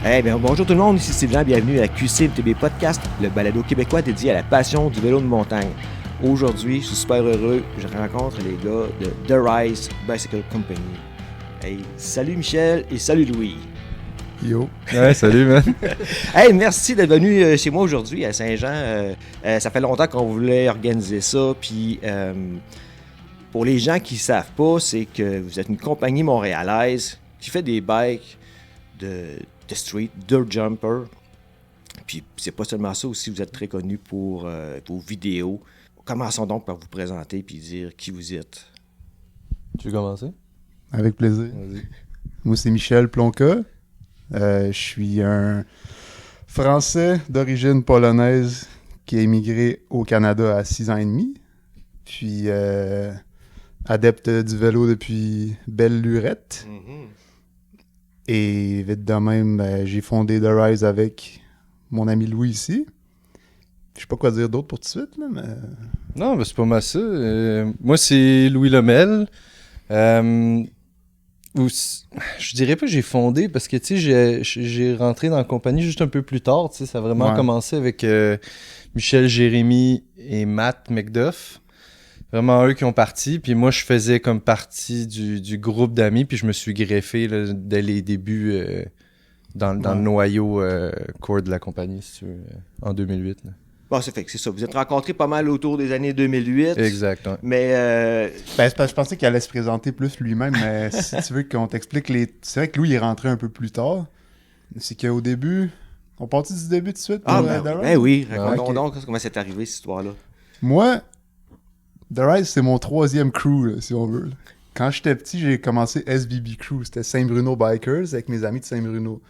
Eh bien, bonjour tout le monde, ici Sylvain, bienvenue à QCMTB Podcast, le balado québécois dédié à la passion du vélo de montagne. Aujourd'hui, je suis super heureux, je rencontre les gars de The Rise Bicycle Company. Hey, salut Michel et salut Louis. Yo. Ouais, salut, man. Hey, merci d'être venu chez moi aujourd'hui à Saint-Jean. Ça fait longtemps qu'on voulait organiser ça, puis pour les gens qui ne savent pas, c'est que vous êtes une compagnie montréalaise qui fait des bikes de street, dirt jumper. Puis c'est pas seulement ça aussi, vous êtes très connu pour vos vidéos. Commençons donc par vous présenter puis dire qui vous êtes. Tu veux commencer? Avec plaisir. Vas-y. Moi, c'est Michel Plonka. Je suis un Français d'origine polonaise qui a émigré au Canada à 6 ans et demi. Puis adepte du vélo depuis belle lurette. Et vite de même, j'ai fondé The Rise avec mon ami Louis ici. Je sais pas quoi dire d'autre pour tout de suite, là, mais... Non, ben c'est pas mal ça. Moi, c'est Louis Lemel. Je dirais pas que j'ai fondé, parce que, tu sais, j'ai rentré dans la compagnie juste un peu plus tard, tu sais, ça a vraiment commencé avec Michel Jérémy et Matt McDuff. Vraiment eux qui ont parti, puis moi je faisais comme partie du groupe d'amis, puis je me suis greffé là, dès les débuts dans le noyau core de la compagnie, si tu veux, en 2008. Là. Bon, c'est fait que c'est ça. Vous êtes rencontrés pas mal autour des années 2008. Exact, ouais. Mais Ben, c'est parce que je pensais qu'il allait se présenter plus lui-même, mais si tu veux qu'on t'explique les... C'est vrai que Louis est rentré un peu plus tard. C'est qu'au début... On partit du début tout de suite? Oui, racontons okay. donc comment c'est arrivé cette histoire-là. Moi, The Rise, c'est mon 3e crew, là, si on veut. Là. Quand j'étais petit, j'ai commencé SBB Crew. C'était Saint-Bruno Bikers avec mes amis de Saint-Bruno.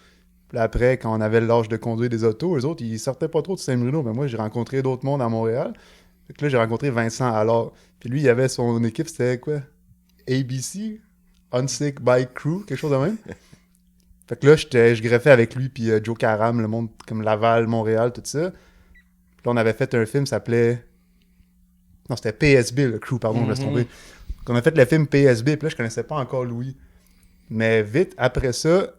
Puis après, quand on avait l'âge de conduire des autos, eux autres, ils sortaient pas trop de Saint-Bruno. Mais moi, j'ai rencontré d'autres mondes à Montréal. Fait que là, j'ai rencontré Vincent alors. Puis lui, il avait son équipe, c'était quoi? ABC? Unsick Bike Crew, quelque chose de même. Fait que là, je greffais avec lui, puis Joe Caram, le monde comme Laval, Montréal, tout ça. Puis là, on avait fait un film qui s'appelait... Non, c'était PSB, le crew, pardon, je me suis trompé. Donc, on a fait le film PSB, puis là, je connaissais pas encore Louis. Mais vite, après ça,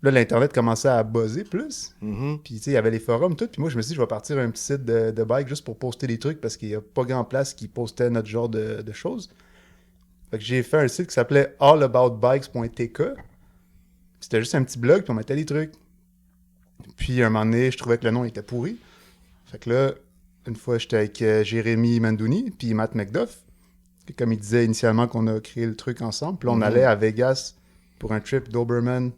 là, l'Internet commençait à buzzer plus. Puis, tu sais, il y avait les forums, tout. Puis moi, je me suis dit, je vais partir un petit site de bike juste pour poster des trucs, parce qu'il y a pas grand place qui postait notre genre de choses. Fait que j'ai fait un site qui s'appelait allaboutbikes.tk. C'était juste un petit blog, puis on mettait des trucs. Puis, à un moment donné, je trouvais que le nom était pourri. Fait que là... Une fois, j'étais avec Jérémy Mandouni puis Matt McDuff. Comme il disait initialement qu'on a créé le truc ensemble. Puis là, on allait à Vegas pour un trip d'Oberman.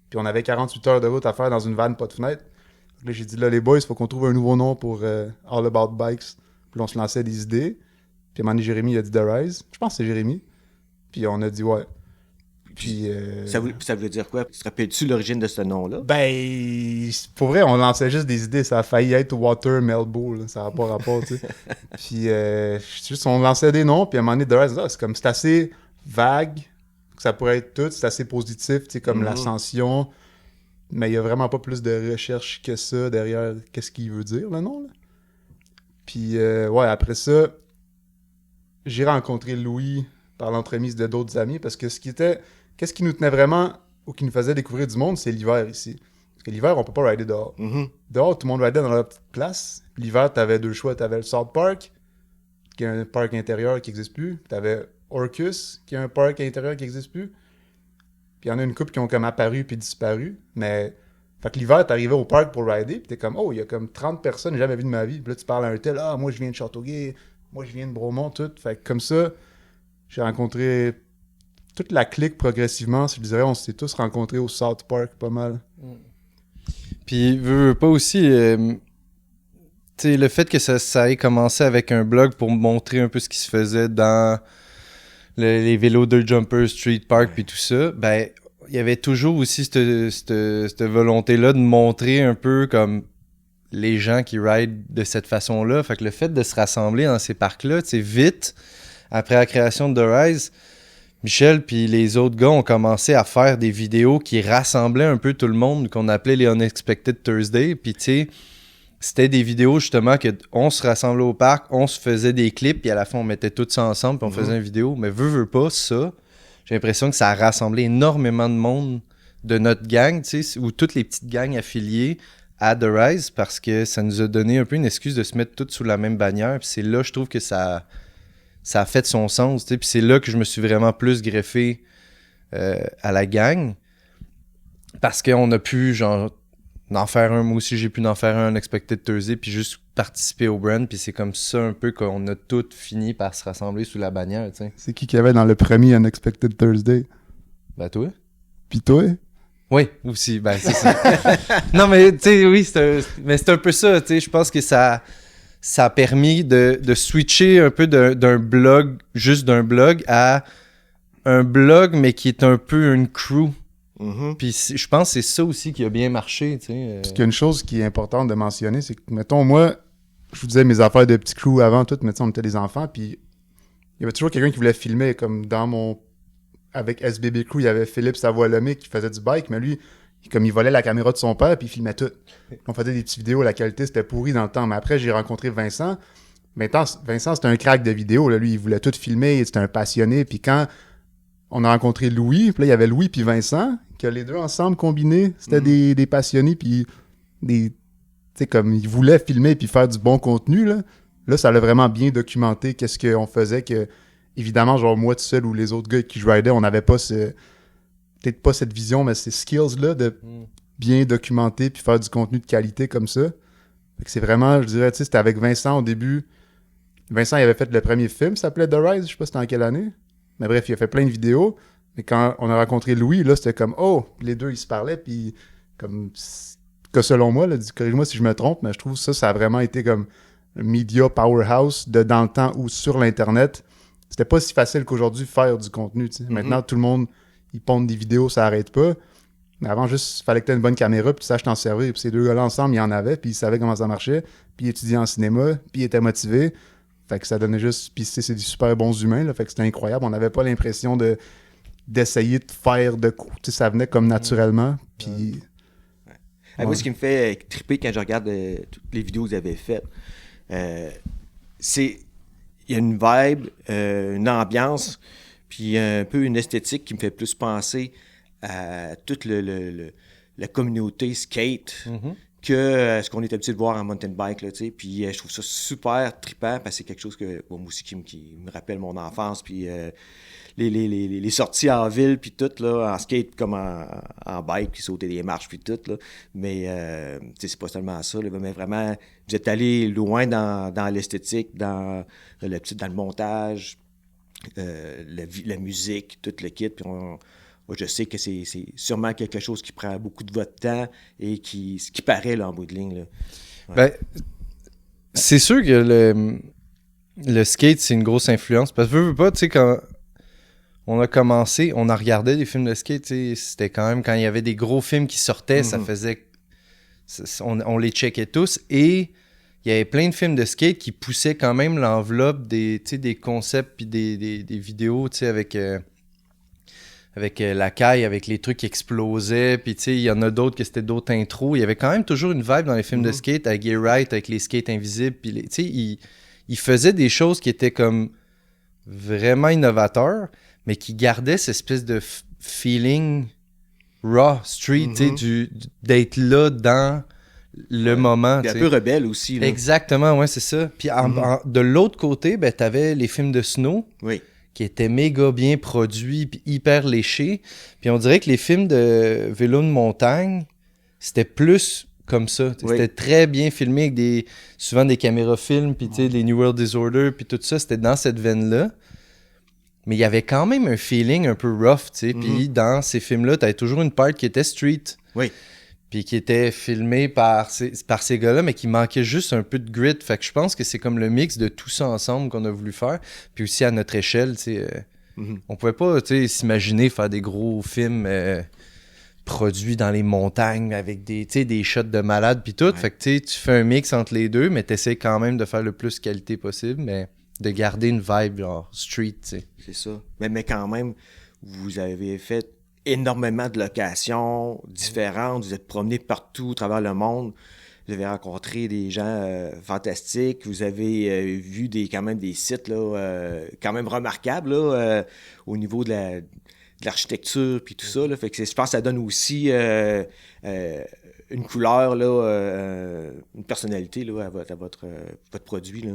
Puis on avait 48 heures de route à faire dans une van, pas de fenêtre. Donc là, j'ai dit, là, les boys, il faut qu'on trouve un nouveau nom pour All About Bikes. Puis là, on se lançait des idées. Puis à un moment donné, Jérémy, il a dit The Rise. Je pense que c'est Jérémy. Puis on a dit, ouais. Puis, ça veut dire quoi? Tu te rappelles-tu l'origine de ce nom-là? Ben, pour vrai, on lançait juste des idées. Ça a failli être Water Melbo, là. Ça n'a pas rapport, tu sais. Puis, juste, on lançait des noms, puis à un moment donné, The Rise, c'est assez vague, que ça pourrait être tout. C'est assez positif, tu sais, comme l'ascension. Mais il n'y a vraiment pas plus de recherche que ça derrière qu'est-ce qu'il veut dire, le nom, là. Puis, ouais, après ça, j'ai rencontré Louis par l'entremise de d'autres amis, parce que qu'est-ce qui nous tenait vraiment ou qui nous faisait découvrir du monde, c'est l'hiver ici. Parce que l'hiver, on peut pas rider dehors. Dehors, tout le monde ridait dans leur petite place. Puis l'hiver, t'avais deux choix. T'avais le South Park, qui est un parc intérieur qui n'existe plus. Puis t'avais Orcus, qui est un parc intérieur qui n'existe plus. Puis il y en a une couple qui ont comme apparu puis disparu. Mais, fait que l'hiver, t'arrivais au parc pour rider, puis t'es comme, oh, il y a comme 30 personnes que j'ai jamais vues de ma vie. Puis là, tu parles à un tel, moi, je viens de Châteauguay, moi, je viens de Bromont, tout. Fait que comme ça, j'ai rencontré toute la clique progressivement. Je dirais, on s'est tous rencontrés au South Park pas mal. Puis, veux pas aussi... tu sais, le fait que ça ait commencé avec un blog pour montrer un peu ce qui se faisait dans les vélos dirt jumper, street park, puis tout ça, ben, il y avait toujours aussi cette volonté-là de montrer un peu comme les gens qui ride de cette façon-là. Fait que le fait de se rassembler dans ces parcs-là, tu sais, vite... Après la création de The Rise, Michel puis les autres gars ont commencé à faire des vidéos qui rassemblaient un peu tout le monde, qu'on appelait les Unexpected Thursday. Puis tu sais, c'était des vidéos justement que on se rassemblait au parc, on se faisait des clips, puis à la fin on mettait tout ça ensemble, puis on faisait une vidéo. Mais veux pas, ça, j'ai l'impression que ça a rassemblé énormément de monde de notre gang, tu sais, ou toutes les petites gangs affiliées à The Rise, parce que ça nous a donné un peu une excuse de se mettre toutes sous la même bannière. Puis c'est là, je trouve que ça a fait son sens, tu sais. Puis c'est là que je me suis vraiment plus greffé à la gang. Parce qu'on a pu, genre, en faire un. Moi aussi, j'ai pu en faire un Unexpected Thursday, puis juste participer au brand. Puis c'est comme ça un peu qu'on a toutes fini par se rassembler sous la bannière, tu sais. C'est qui y avait dans le premier Unexpected Thursday? Ben, toi? Pis toi? Oui, aussi, ben c'est ça. Non, mais tu sais, oui, c'est un peu ça, tu sais, je pense que ça a permis de switcher un peu d'un blog, juste d'un blog, à un blog, mais qui est un peu une crew. Puis je pense que c'est ça aussi qui a bien marché, tu sais. Parce qu'il y a une chose qui est importante de mentionner, c'est que, mettons, moi, je vous disais mes affaires de petit crew avant, tout, mettons, on était des enfants, puis il y avait toujours quelqu'un qui voulait filmer, comme dans mon... Avec SBB Crew, il y avait Philippe Savoie-Lemay qui faisait du bike, mais lui, comme il volait la caméra de son père, puis il filmait tout. On faisait des petites vidéos, la qualité, c'était pourri dans le temps. Mais après, j'ai rencontré Vincent. Maintenant, Vincent, c'était un crack de vidéo, là. Lui, il voulait tout filmer, c'était un passionné. Puis quand on a rencontré Louis, puis là, il y avait Louis puis Vincent, que les deux ensemble combinés, c'était des passionnés, puis des... Tu sais, comme ils voulaient filmer puis faire du bon contenu, là. Là, ça l'a vraiment bien documenté qu'est-ce qu'on faisait, que... Évidemment, genre moi tout seul ou les autres gars qui je ridais, on n'avait pas peut-être pas cette vision, mais ces skills-là de bien documenter puis faire du contenu de qualité comme ça. Fait que c'est vraiment, je dirais, tu sais, c'était avec Vincent au début. Vincent, il avait fait le premier film, ça s'appelait The Rise, je sais pas c'était en quelle année. Mais bref, il a fait plein de vidéos. Mais quand on a rencontré Louis, là, c'était comme, oh, les deux, ils se parlaient, puis comme, que selon moi, là, corrige-moi si je me trompe, mais je trouve ça a vraiment été comme un media powerhouse de dans le temps où sur l'Internet, c'était pas si facile qu'aujourd'hui faire du contenu, tu sais. Maintenant, tout le monde, ils pondent des vidéos, ça arrête pas. Mais avant, juste, il fallait que tu aies une bonne caméra, puis tu saches t'en servir. Puis ces deux gars-là ensemble, ils en avaient, puis ils savaient comment ça marchait. Puis ils étudiaient en cinéma, puis ils étaient motivés. Fait que ça donnait juste... Puis c'est des super bons humains, là. Fait que c'était incroyable. On n'avait pas l'impression d'essayer de faire de... Tu sais, ça venait comme naturellement. Puis... Moi, ce qui me fait triper quand je regarde toutes les vidéos que vous avez faites, c'est... Il y a une vibe, une ambiance, puis un peu une esthétique qui me fait plus penser à toute la communauté skate que ce qu'on est habitué de voir en mountain bike, là, tu sais. Puis je trouve ça super trippant parce que c'est quelque chose que, bon, moi aussi qui me rappelle mon enfance, puis les sorties en ville, puis tout, là, en skate comme en bike, puis sauter des marches, puis tout, là. Mais, tu sais, c'est pas seulement ça, là, mais vraiment, vous êtes allé loin dans l'esthétique, dans le montage, la musique, tout le kit, puis moi, je sais que c'est sûrement quelque chose qui prend beaucoup de votre temps et ce qui paraît, là, en bout de ligne, là. Ouais. Ben, c'est sûr que le skate, c'est une grosse influence, parce que veux pas, tu sais, quand on a commencé, on a regardé des films de skate, tu sais, c'était quand même, quand il y avait des gros films qui sortaient, ça faisait... On les checkait tous, et il y avait plein de films de skate qui poussaient quand même l'enveloppe des concepts puis des vidéos, tu sais, avec la caille, avec les trucs qui explosaient, puis tu sais, il y en a d'autres que c'était d'autres intros. Il y avait quand même toujours une vibe dans les films de skate, avec Gay Wright, avec les skates invisibles, puis tu sais, il faisait des choses qui étaient comme vraiment innovateurs, mais qui gardaient cette espèce de feeling raw, street, tu sais, d'être là dans le moment. Puis un peu rebelle aussi, là. Exactement, ouais, c'est ça. Puis de l'autre côté, ben, t'avais les films de snow. Oui. Qui étaient méga bien produits puis hyper léchés. Puis on dirait que les films de vélo de montagne, c'était plus comme ça. Oui. C'était très bien filmé avec souvent des caméras films, puis les New World Disorder, puis tout ça, c'était dans cette veine-là. Mais il y avait quand même un feeling un peu rough, tu sais. Puis dans ces films-là, t'avais toujours une part qui était street. Oui. Puis qui était filmée par ces gars-là, mais qui manquait juste un peu de grit. Fait que je pense que c'est comme le mix de tout ça ensemble qu'on a voulu faire. Puis aussi à notre échelle, tu sais, on pouvait pas, tu sais, s'imaginer faire des gros films produits dans les montagnes avec des shots de malade puis tout. Ouais. Fait que tu fais un mix entre les deux, mais t'essaies quand même de faire le plus qualité possible, mais de garder une vibe genre street, tu sais. C'est ça. Mais quand même, vous avez fait énormément de locations différentes. Vous êtes promené partout à travers le monde. Vous avez rencontré des gens fantastiques. Vous avez vu quand même des sites là, quand même remarquables là, au niveau de de l'architecture, puis tout ça. Là. Fait que je pense que ça donne aussi une couleur, là, une personnalité là, à votre produit. Là.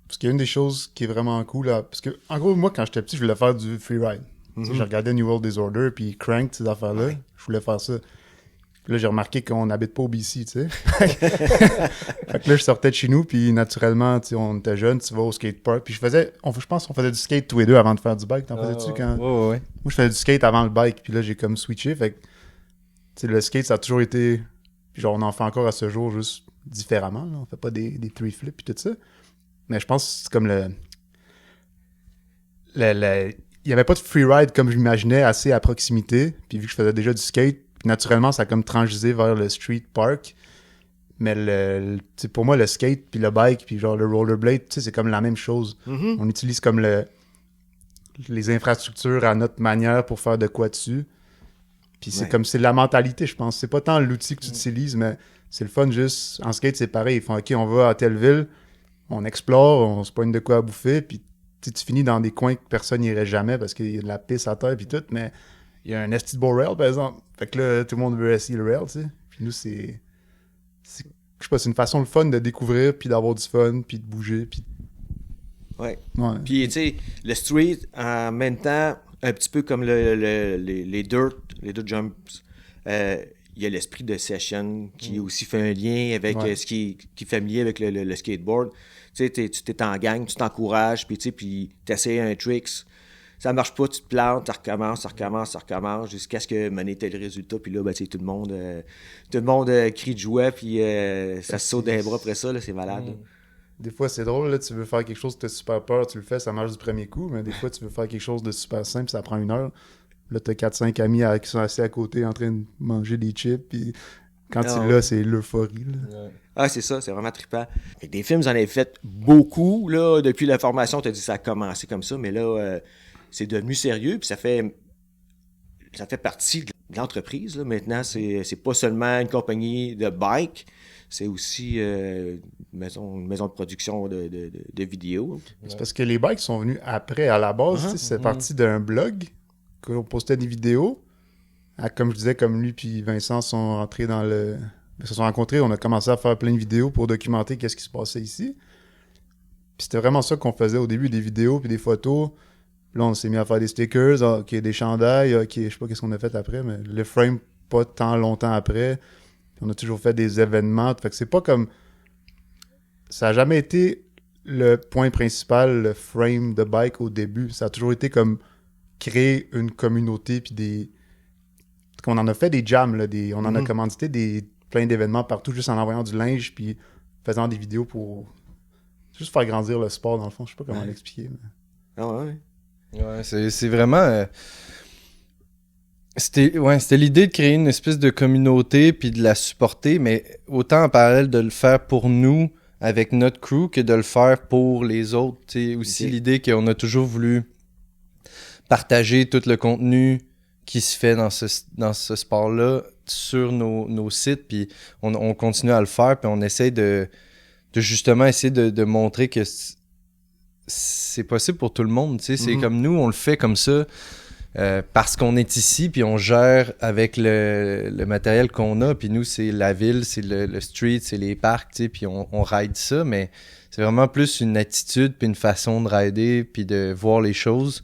Parce qu'il y a une des choses qui est vraiment cool, là, parce que, en gros, moi, quand j'étais petit, je voulais faire du freeride. Tu sais, je regardais New World Disorder, puis Crank, ces affaires-là. Ouais. Je voulais faire ça. Puis là, j'ai remarqué qu'on n'habite pas au BC, tu sais. Fait que là, je sortais de chez nous, puis naturellement, tu sais, on était jeunes, tu vas au skatepark. Puis je pense qu'on faisait du skate tous les deux avant de faire du bike. T'en faisais-tu quand... Ouais. Moi, je faisais du skate avant le bike, puis là, j'ai comme switché. Fait que, tu sais, le skate, ça a toujours été... Puis genre, on en fait encore à ce jour, juste différemment. Là. On fait pas des three flips puis tout ça. Mais je pense que c'est comme il y avait pas de freeride comme je l'imaginais, assez à proximité. Puis vu que je faisais déjà du skate, puis naturellement, ça a comme transgisé vers le street park. Mais pour moi, le skate, puis le bike, puis genre le rollerblade, tu sais, c'est comme la même chose. Mm-hmm. On utilise comme les infrastructures à notre manière pour faire de quoi dessus. Puis c'est comme, c'est la mentalité, je pense. C'est pas tant l'outil que tu utilises, mais c'est le fun juste. En skate, c'est pareil. Ils font, OK, on va à telle ville, on explore, on se poigne de quoi à bouffer, puis tu finis dans des coins que personne n'irait jamais parce qu'il y a de la pisse à terre, puis tout, mais il y a un esti de beau rail, par exemple. Fait que là, tout le monde veut essayer le rail, tu sais. Puis nous, c'est je sais pas, c'est une façon le fun de découvrir, puis d'avoir du fun, puis de bouger, puis... Ouais. Puis, tu sais, le street, en même temps, un petit peu comme les dirt jumps, il y a l'esprit de session qui aussi fait un lien avec ce qui est familier avec le skateboard. Tu sais, tu t'es en gang, tu t'encourages, puis tu essaies un tricks. Ça marche pas, tu te plantes, ça recommence, jusqu'à ce que mané tel résultat. Puis là, ben, tout le monde crie de joie, puis ça se saute d'un bras après ça, là, c'est malade. Des fois, c'est drôle, là, tu veux faire quelque chose que tu as super peur, tu le fais, ça marche du premier coup, mais des fois, tu veux faire quelque chose de super simple, ça prend 1 heure. Là, t'as 4-5 amis qui sont assis à côté en train de manger des chips, puis quand tu l'as, c'est l'euphorie. Là. Ouais. Ah, c'est ça, c'est vraiment trippant. Fait que des films, j'en ai fait beaucoup, là, depuis la formation, t'as dit que ça a commencé comme ça, mais là, c'est devenu sérieux, puis ça fait partie de l'entreprise, là. Maintenant, c'est pas seulement une compagnie de bike, c'est aussi une maison de production de vidéos. C'est parce que les bikes sont venus après. À la base, c'est parti d'un blog qu'on postait des vidéos. Comme je disais, comme lui puis Vincent sont rentrés se sont rencontrés, on a commencé à faire plein de vidéos pour documenter qu'est-ce qui se passait ici. Puis c'était vraiment ça qu'on faisait au début, des vidéos puis des photos. Là, on s'est mis à faire des stickers, OK, des chandails, OK, je sais pas qu'est-ce qu'on a fait après, mais le frame, pas tant longtemps après. Puis on a toujours fait des événements. Fait que c'est pas comme... Ça a jamais été le point principal, le frame de bike au début. Ça a toujours été comme créer une communauté, puis des... On en a fait des jams, là, on en a commandité plein d'événements partout, juste en envoyant du linge, puis faisant des vidéos pour juste faire grandir le sport, dans le fond. Je sais pas comment l'expliquer. Mais... Ah ouais? Ouais, c'est vraiment... C'était l'idée de créer une espèce de communauté puis de la supporter, mais autant en parallèle de le faire pour nous, avec notre crew, que de le faire pour les autres. T'sais, aussi l'idée qu'on a toujours voulu partager tout le contenu qui se fait dans ce sport-là sur nos sites, puis on continue à le faire, puis on essaie de justement essayer de montrer que c'est possible pour tout le monde. C'est comme nous, on le fait comme ça parce qu'on est ici, puis on gère avec le matériel qu'on a, puis nous, c'est la ville, c'est le street, c'est les parcs, puis on ride ça, mais c'est vraiment plus une attitude, puis une façon de rider, puis de voir les choses,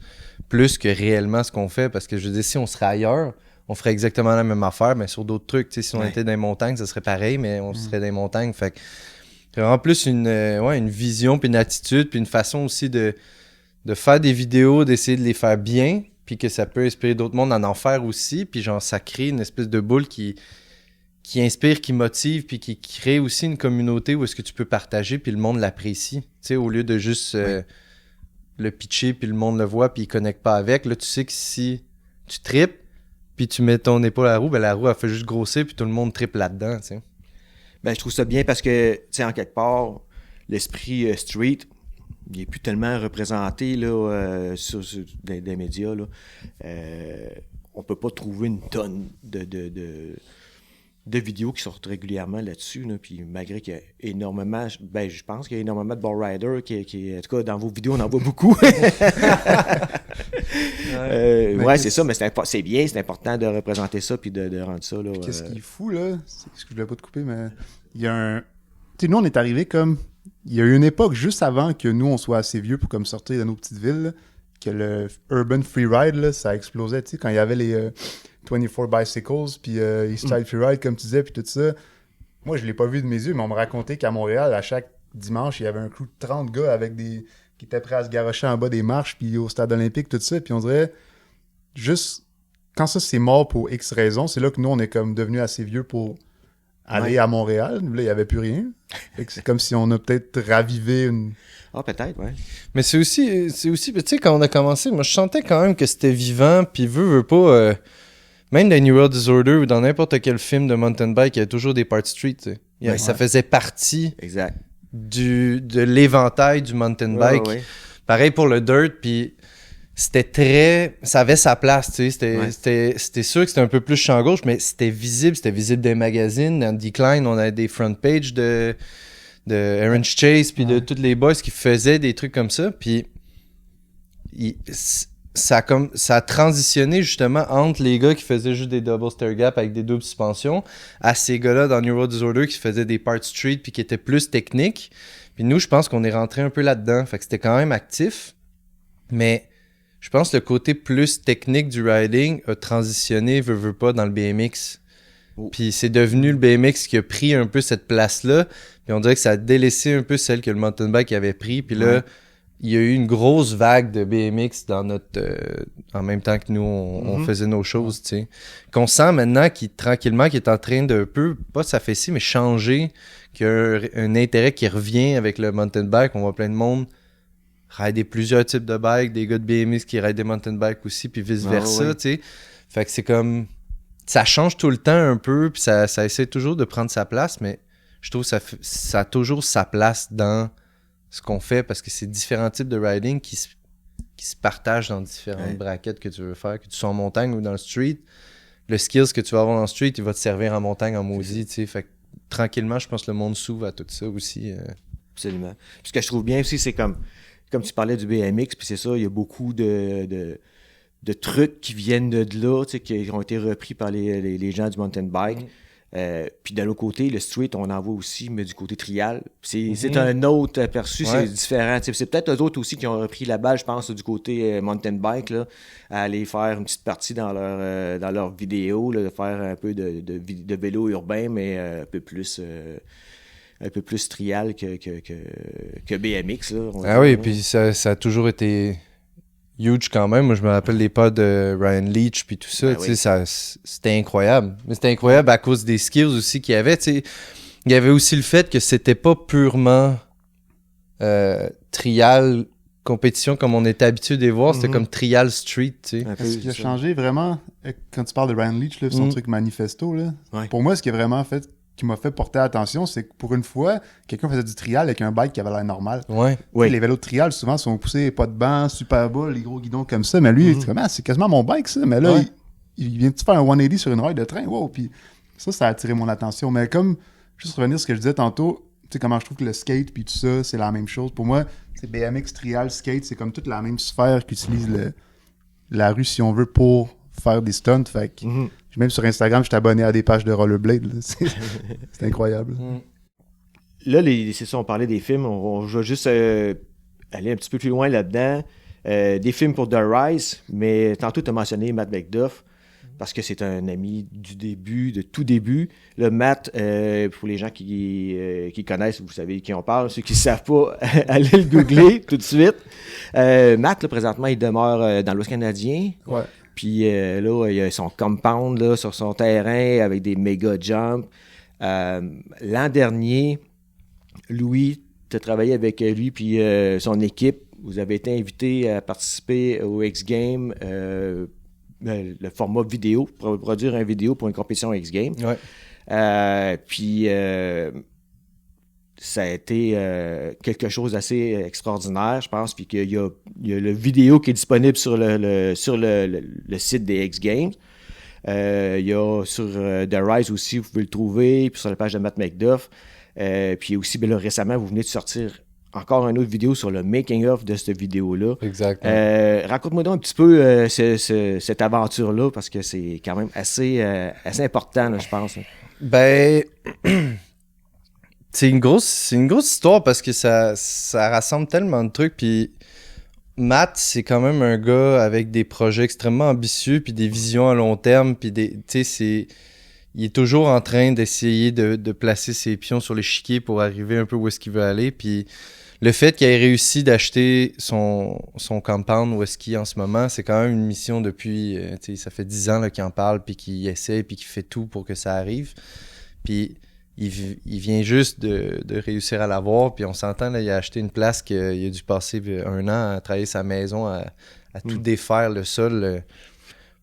plus que réellement ce qu'on fait, parce que je veux dire, si on serait ailleurs, on ferait exactement la même affaire, mais sur d'autres trucs. Si on était dans les montagnes, ça serait pareil, mais on serait dans les montagnes. Fait que c'est vraiment plus une vision, puis une attitude, puis une façon aussi de faire des vidéos, d'essayer de les faire bien, puis que ça peut inspirer d'autres mondes à en faire aussi, puis genre ça crée une espèce de boule qui inspire, qui motive, puis qui crée aussi une communauté où est-ce que tu peux partager, puis le monde l'apprécie. Tu sais, au lieu de juste le pitcher, puis le monde le voit, puis il connecte pas avec. Là, tu sais que si tu tripes, puis tu mets ton épaule à la roue, ben la roue, elle fait juste grossir, puis tout le monde tripe là-dedans, tu sais. Ben, je trouve ça bien parce que, tu sais, en quelque l'esprit street, il n'est plus tellement représenté là, sur des médias. Là. On peut pas trouver une tonne de de vidéos qui sortent régulièrement là-dessus. Là, puis malgré qu'il y a énormément, je pense qu'il y a énormément de ball riders qui, en tout cas, dans vos vidéos, on en voit beaucoup. C'est ça, mais c'est bien, c'est important de représenter ça puis de rendre ça. Là, qu'est-ce qui est fou, là? C'est ce que je voulais pas te couper, mais il y a un... Tu sais, nous, on est arrivé comme... Il y a eu une époque juste avant que nous, on soit assez vieux pour comme sortir de nos petites villes, là, que le Urban Freeride, là, ça explosait, tu sais, quand il y avait les 24 Bicycles, puis East Side Freeride, comme tu disais, puis tout ça. Moi, je l'ai pas vu de mes yeux, mais on me racontait qu'à Montréal, à chaque dimanche, il y avait un crew de 30 gars avec qui étaient prêts à se garrocher en bas des marches, puis au stade olympique, tout ça, puis on dirait, juste, quand ça c'est mort pour X raisons, c'est là que nous, on est comme devenus assez vieux pour aller à Montréal. Là, il n'y avait plus rien. C'est comme si on a peut-être ravivé une... Ah, peut-être, ouais. Mais c'est aussi, tu sais, quand on a commencé, moi, je sentais quand même que c'était vivant, puis veut pas... même dans New World Disorder ou dans n'importe quel film de mountain bike, il y a toujours des parts street, tu sais. Ça faisait partie exact. de l'éventail du mountain bike. Ouais. Pareil pour le dirt, puis c'était très... Ça avait sa place, tu sais. C'était sûr que c'était un peu plus champ gauche, mais c'était visible des magazines. Dans Decline, on avait des front pages de Aaron Chase, puis de tous les boys qui faisaient des trucs comme ça, puis ça a transitionné justement entre les gars qui faisaient juste des double stair gap avec des doubles suspensions à ces gars-là dans New World Disorder qui faisaient des part street puis qui étaient plus techniques. Puis nous, je pense qu'on est rentré un peu là-dedans, fait que c'était quand même actif, mais je pense que le côté plus technique du riding a transitionné, veut pas, dans le BMX. Puis c'est devenu le BMX qui a pris un peu cette place-là. Puis on dirait que ça a délaissé un peu celle que le mountain bike avait pris. Puis là, il y a eu une grosse vague de BMX dans en même temps que nous, on faisait nos choses, tu sais. Qu'on sent maintenant tranquillement, qui est en train de pas s'affaisser, mais changer. Qu'il y a un intérêt qui revient avec le mountain bike. On voit plein de monde rider plusieurs types de bikes, des gars de BMX qui rident des mountain bikes aussi, puis vice-versa, tu sais. Fait que c'est comme... Ça change tout le temps un peu, puis ça essaie toujours de prendre sa place, mais je trouve que ça a toujours sa place dans ce qu'on fait, parce que c'est différents types de riding qui se partagent dans différentes braquettes que tu veux faire, que tu sois en montagne ou dans le street. Le skills que tu vas avoir dans le street, il va te servir en montagne, en maudit, tu sais. Fait que tranquillement, je pense que le monde s'ouvre à tout ça aussi. Absolument. Puis ce que je trouve bien aussi, c'est comme tu parlais du BMX, puis c'est ça, il y a beaucoup de trucs qui viennent de là, tu sais, qui ont été repris par les gens du mountain bike. Puis de l'autre côté, le street, on en voit aussi, mais du côté trial. C'est un autre aperçu, c'est différent. Tu sais, c'est peut-être eux autres aussi qui ont repris la balle, je pense, du côté mountain bike, là, à aller faire une petite partie dans leur vidéo, là, de faire un peu de vélo urbain, mais un peu plus trial que BMX. Là, oui, puis ça a toujours été huge quand même. Moi, je me rappelle les pas de Ryan Leach puis tout ça. Tu sais, c'était incroyable. Mais c'était incroyable à cause des skills aussi qu'il y avait. Tu sais, il y avait aussi le fait que c'était pas purement trial compétition comme on était habitué de les voir. C'était comme trial street. Tu sais. Ce qui a changé vraiment, quand tu parles de Ryan Leach, là, son truc manifesto, là, pour moi, ce qui a vraiment fait... qui m'a fait porter attention, c'est que pour une fois, quelqu'un faisait du trial avec un bike qui avait l'air normal. Les vélos de trial, souvent, sont poussés, pas de banc, super bas, les gros guidons comme ça. Mais lui, c'est quasiment mon bike, ça. Mais là, il vient de faire un 180 sur une rail de train. Wow! Puis ça a attiré mon attention. Mais comme, juste revenir sur ce que je disais tantôt, tu sais, comment je trouve que le skate puis tout ça, c'est la même chose. Pour moi, c'est BMX, trial, skate, c'est comme toute la même sphère qu'utilise la rue, si on veut, pour faire des stunts. Fait que... Même sur Instagram, je suis abonné à des pages de rollerblade. C'est incroyable. Là, c'est ça, on parlait des films. Je vais juste aller un petit peu plus loin là-dedans. Des films pour The Rise, mais tantôt, tu as mentionné Matt Macduff, parce que c'est un ami du début, de tout début. Le Matt, pour les gens qui connaissent, vous savez qui on parle. Ceux qui ne savent pas, allez le googler tout de suite. Matt, là, présentement, il demeure dans l'Ouest canadien. Ouais. Puis là, il y a son compound là, sur son terrain avec des méga jumps. L'an dernier, Louis, tu as travaillé avec lui puis son équipe. Vous avez été invité à participer au X-Games, le format vidéo, pour produire une vidéo pour une compétition X-Games. Puis ça a été quelque chose d'assez extraordinaire, je pense, puis qu'il y a le vidéo qui est disponible sur le site des X Games. Il y a sur The Rise aussi, vous pouvez le trouver, puis sur la page de Matt McDuff. Puis aussi, ben là, récemment, vous venez de sortir encore une autre vidéo sur le making-of de cette vidéo-là. Exactement. Raconte-moi donc un petit peu cette aventure-là, parce que c'est quand même assez important, là, je pense. Ben, c'est une grosse histoire parce que ça rassemble tellement de trucs. Puis Matt, c'est quand même un gars avec des projets extrêmement ambitieux, puis des visions à long terme, puis il est toujours en train d'essayer de placer ses pions sur l'échiquier pour arriver un peu où est-ce qu'il veut aller. Puis le fait qu'il ait réussi d'acheter son compound où est-ce qu'il est en ce moment, c'est quand même une mission depuis, ça fait 10 ans là, qu'il en parle, puis qu'il essaie, puis qu'il fait tout pour que ça arrive. Puis il vient juste de réussir à l'avoir, puis on s'entend, là, il a acheté une place qu'il a dû passer 1 an à travailler sa maison, à tout défaire le sol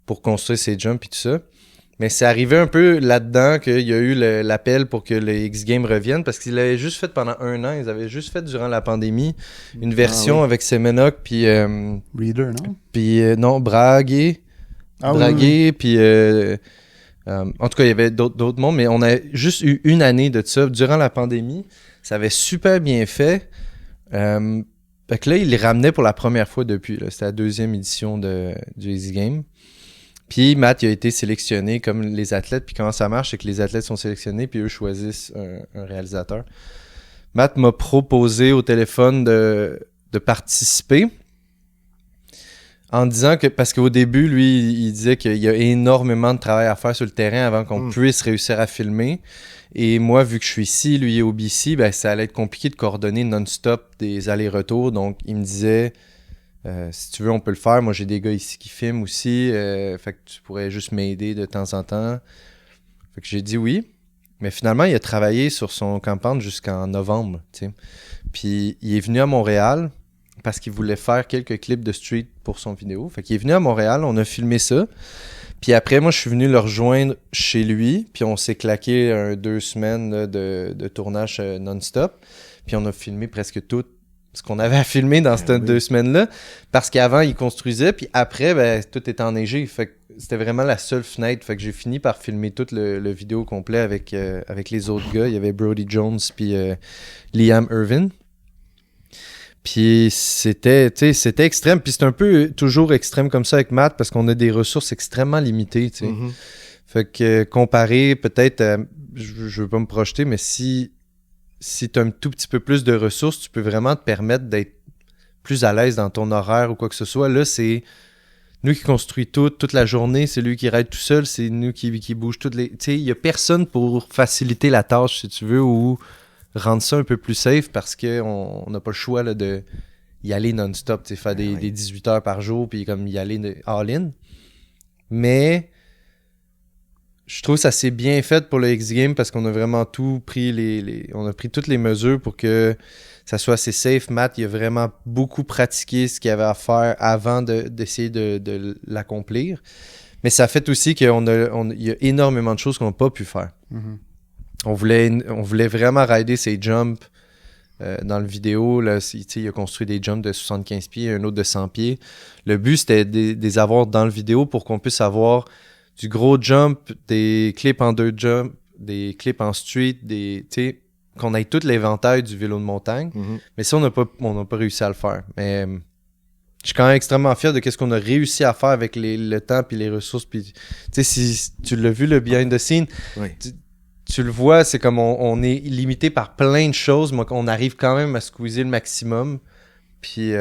pour construire ses jumps et tout ça. Mais c'est arrivé un peu là-dedans qu'il y a eu l'appel pour que les X-Games reviennent, parce qu'ils l'avaient juste fait pendant 1 an. Ils avaient juste fait durant la pandémie une version avec Semenok, puis... Reader, non? Puis non, Braguet. Oui. Puis... en tout cas, il y avait d'autres mondes, mais on a juste eu 1 année de ça durant la pandémie. Ça avait super bien fait. Fait que là, ils les ramenaient pour la première fois depuis. Là. C'était la 2e édition du X-Game. Puis Matt, il a été sélectionné comme les athlètes. Puis comment ça marche, c'est que les athlètes sont sélectionnés, puis eux choisissent un réalisateur. Matt m'a proposé au téléphone de participer en disant que, parce qu'au début, lui, il disait qu'il y a énormément de travail à faire sur le terrain avant qu'on puisse réussir à filmer. Et moi, vu que je suis ici, lui est au BC, ben, ça allait être compliqué de coordonner non-stop des allers-retours. Donc, il me disait... si tu veux, on peut le faire. Moi, j'ai des gars ici qui filment aussi. Fait que tu pourrais juste m'aider de temps en temps. Fait que j'ai dit oui. Mais finalement, il a travaillé sur son campagne jusqu'en novembre. T'sais. Puis il est venu à Montréal parce qu'il voulait faire quelques clips de street pour son vidéo. Fait qu'il est venu à Montréal, on a filmé ça. Puis après, moi, je suis venu le rejoindre chez lui. Puis on s'est claqué 2 semaines là, de tournage non-stop. Puis on a filmé presque tout ce qu'on avait à filmer dans ces 2 semaines-là, parce qu'avant, il construisait, puis après, ben, tout était enneigé. Fait que c'était vraiment la seule fenêtre. Fait que j'ai fini par filmer tout le vidéo complet avec les autres gars. Il y avait Brody Jones puis Liam Irvin. Puis c'était extrême. Puis c'est un peu toujours extrême comme ça avec Matt, parce qu'on a des ressources extrêmement limitées, tu sais. Mm-hmm. Fait que comparé peut-être je veux pas me projeter, mais si tu as un tout petit peu plus de ressources, tu peux vraiment te permettre d'être plus à l'aise dans ton horaire ou quoi que ce soit. Là, c'est nous qui construit toute la journée, c'est lui qui ride tout seul, c'est nous qui bouge toutes les... Tu sais, il n'y a personne pour faciliter la tâche, si tu veux, ou rendre ça un peu plus safe, parce qu'on n'a pas le choix là, de y aller non-stop, tu sais, faire des 18 heures par jour, puis comme y aller all-in. Mais... je trouve que ça s'est bien fait pour le X-Game parce qu'on a vraiment tout pris on a pris toutes les mesures pour que ça soit assez safe. Matt, il a vraiment beaucoup pratiqué ce qu'il avait à faire avant d'essayer de l'accomplir. Mais ça fait aussi qu'il y a énormément de choses qu'on n'a pas pu faire. Mm-hmm. On voulait vraiment rider ses jumps dans le vidéo. Là, il a construit des jumps de 75 pieds, un autre de 100 pieds. Le but, c'était de les avoir dans le vidéo pour qu'on puisse avoir du gros jump, des clips en 2 jumps, des clips en street, qu'on ait tout l'éventail du vélo de montagne. Mm-hmm. Mais ça, on n'a pas réussi à le faire. Mais je suis quand même extrêmement fier de ce qu'on a réussi à faire avec le temps puis les ressources. Puis, si tu l'as vu, le behind the scene, oui. Tu le vois, c'est comme on est limité par plein de choses, mais on arrive quand même à squeezer le maximum. Puis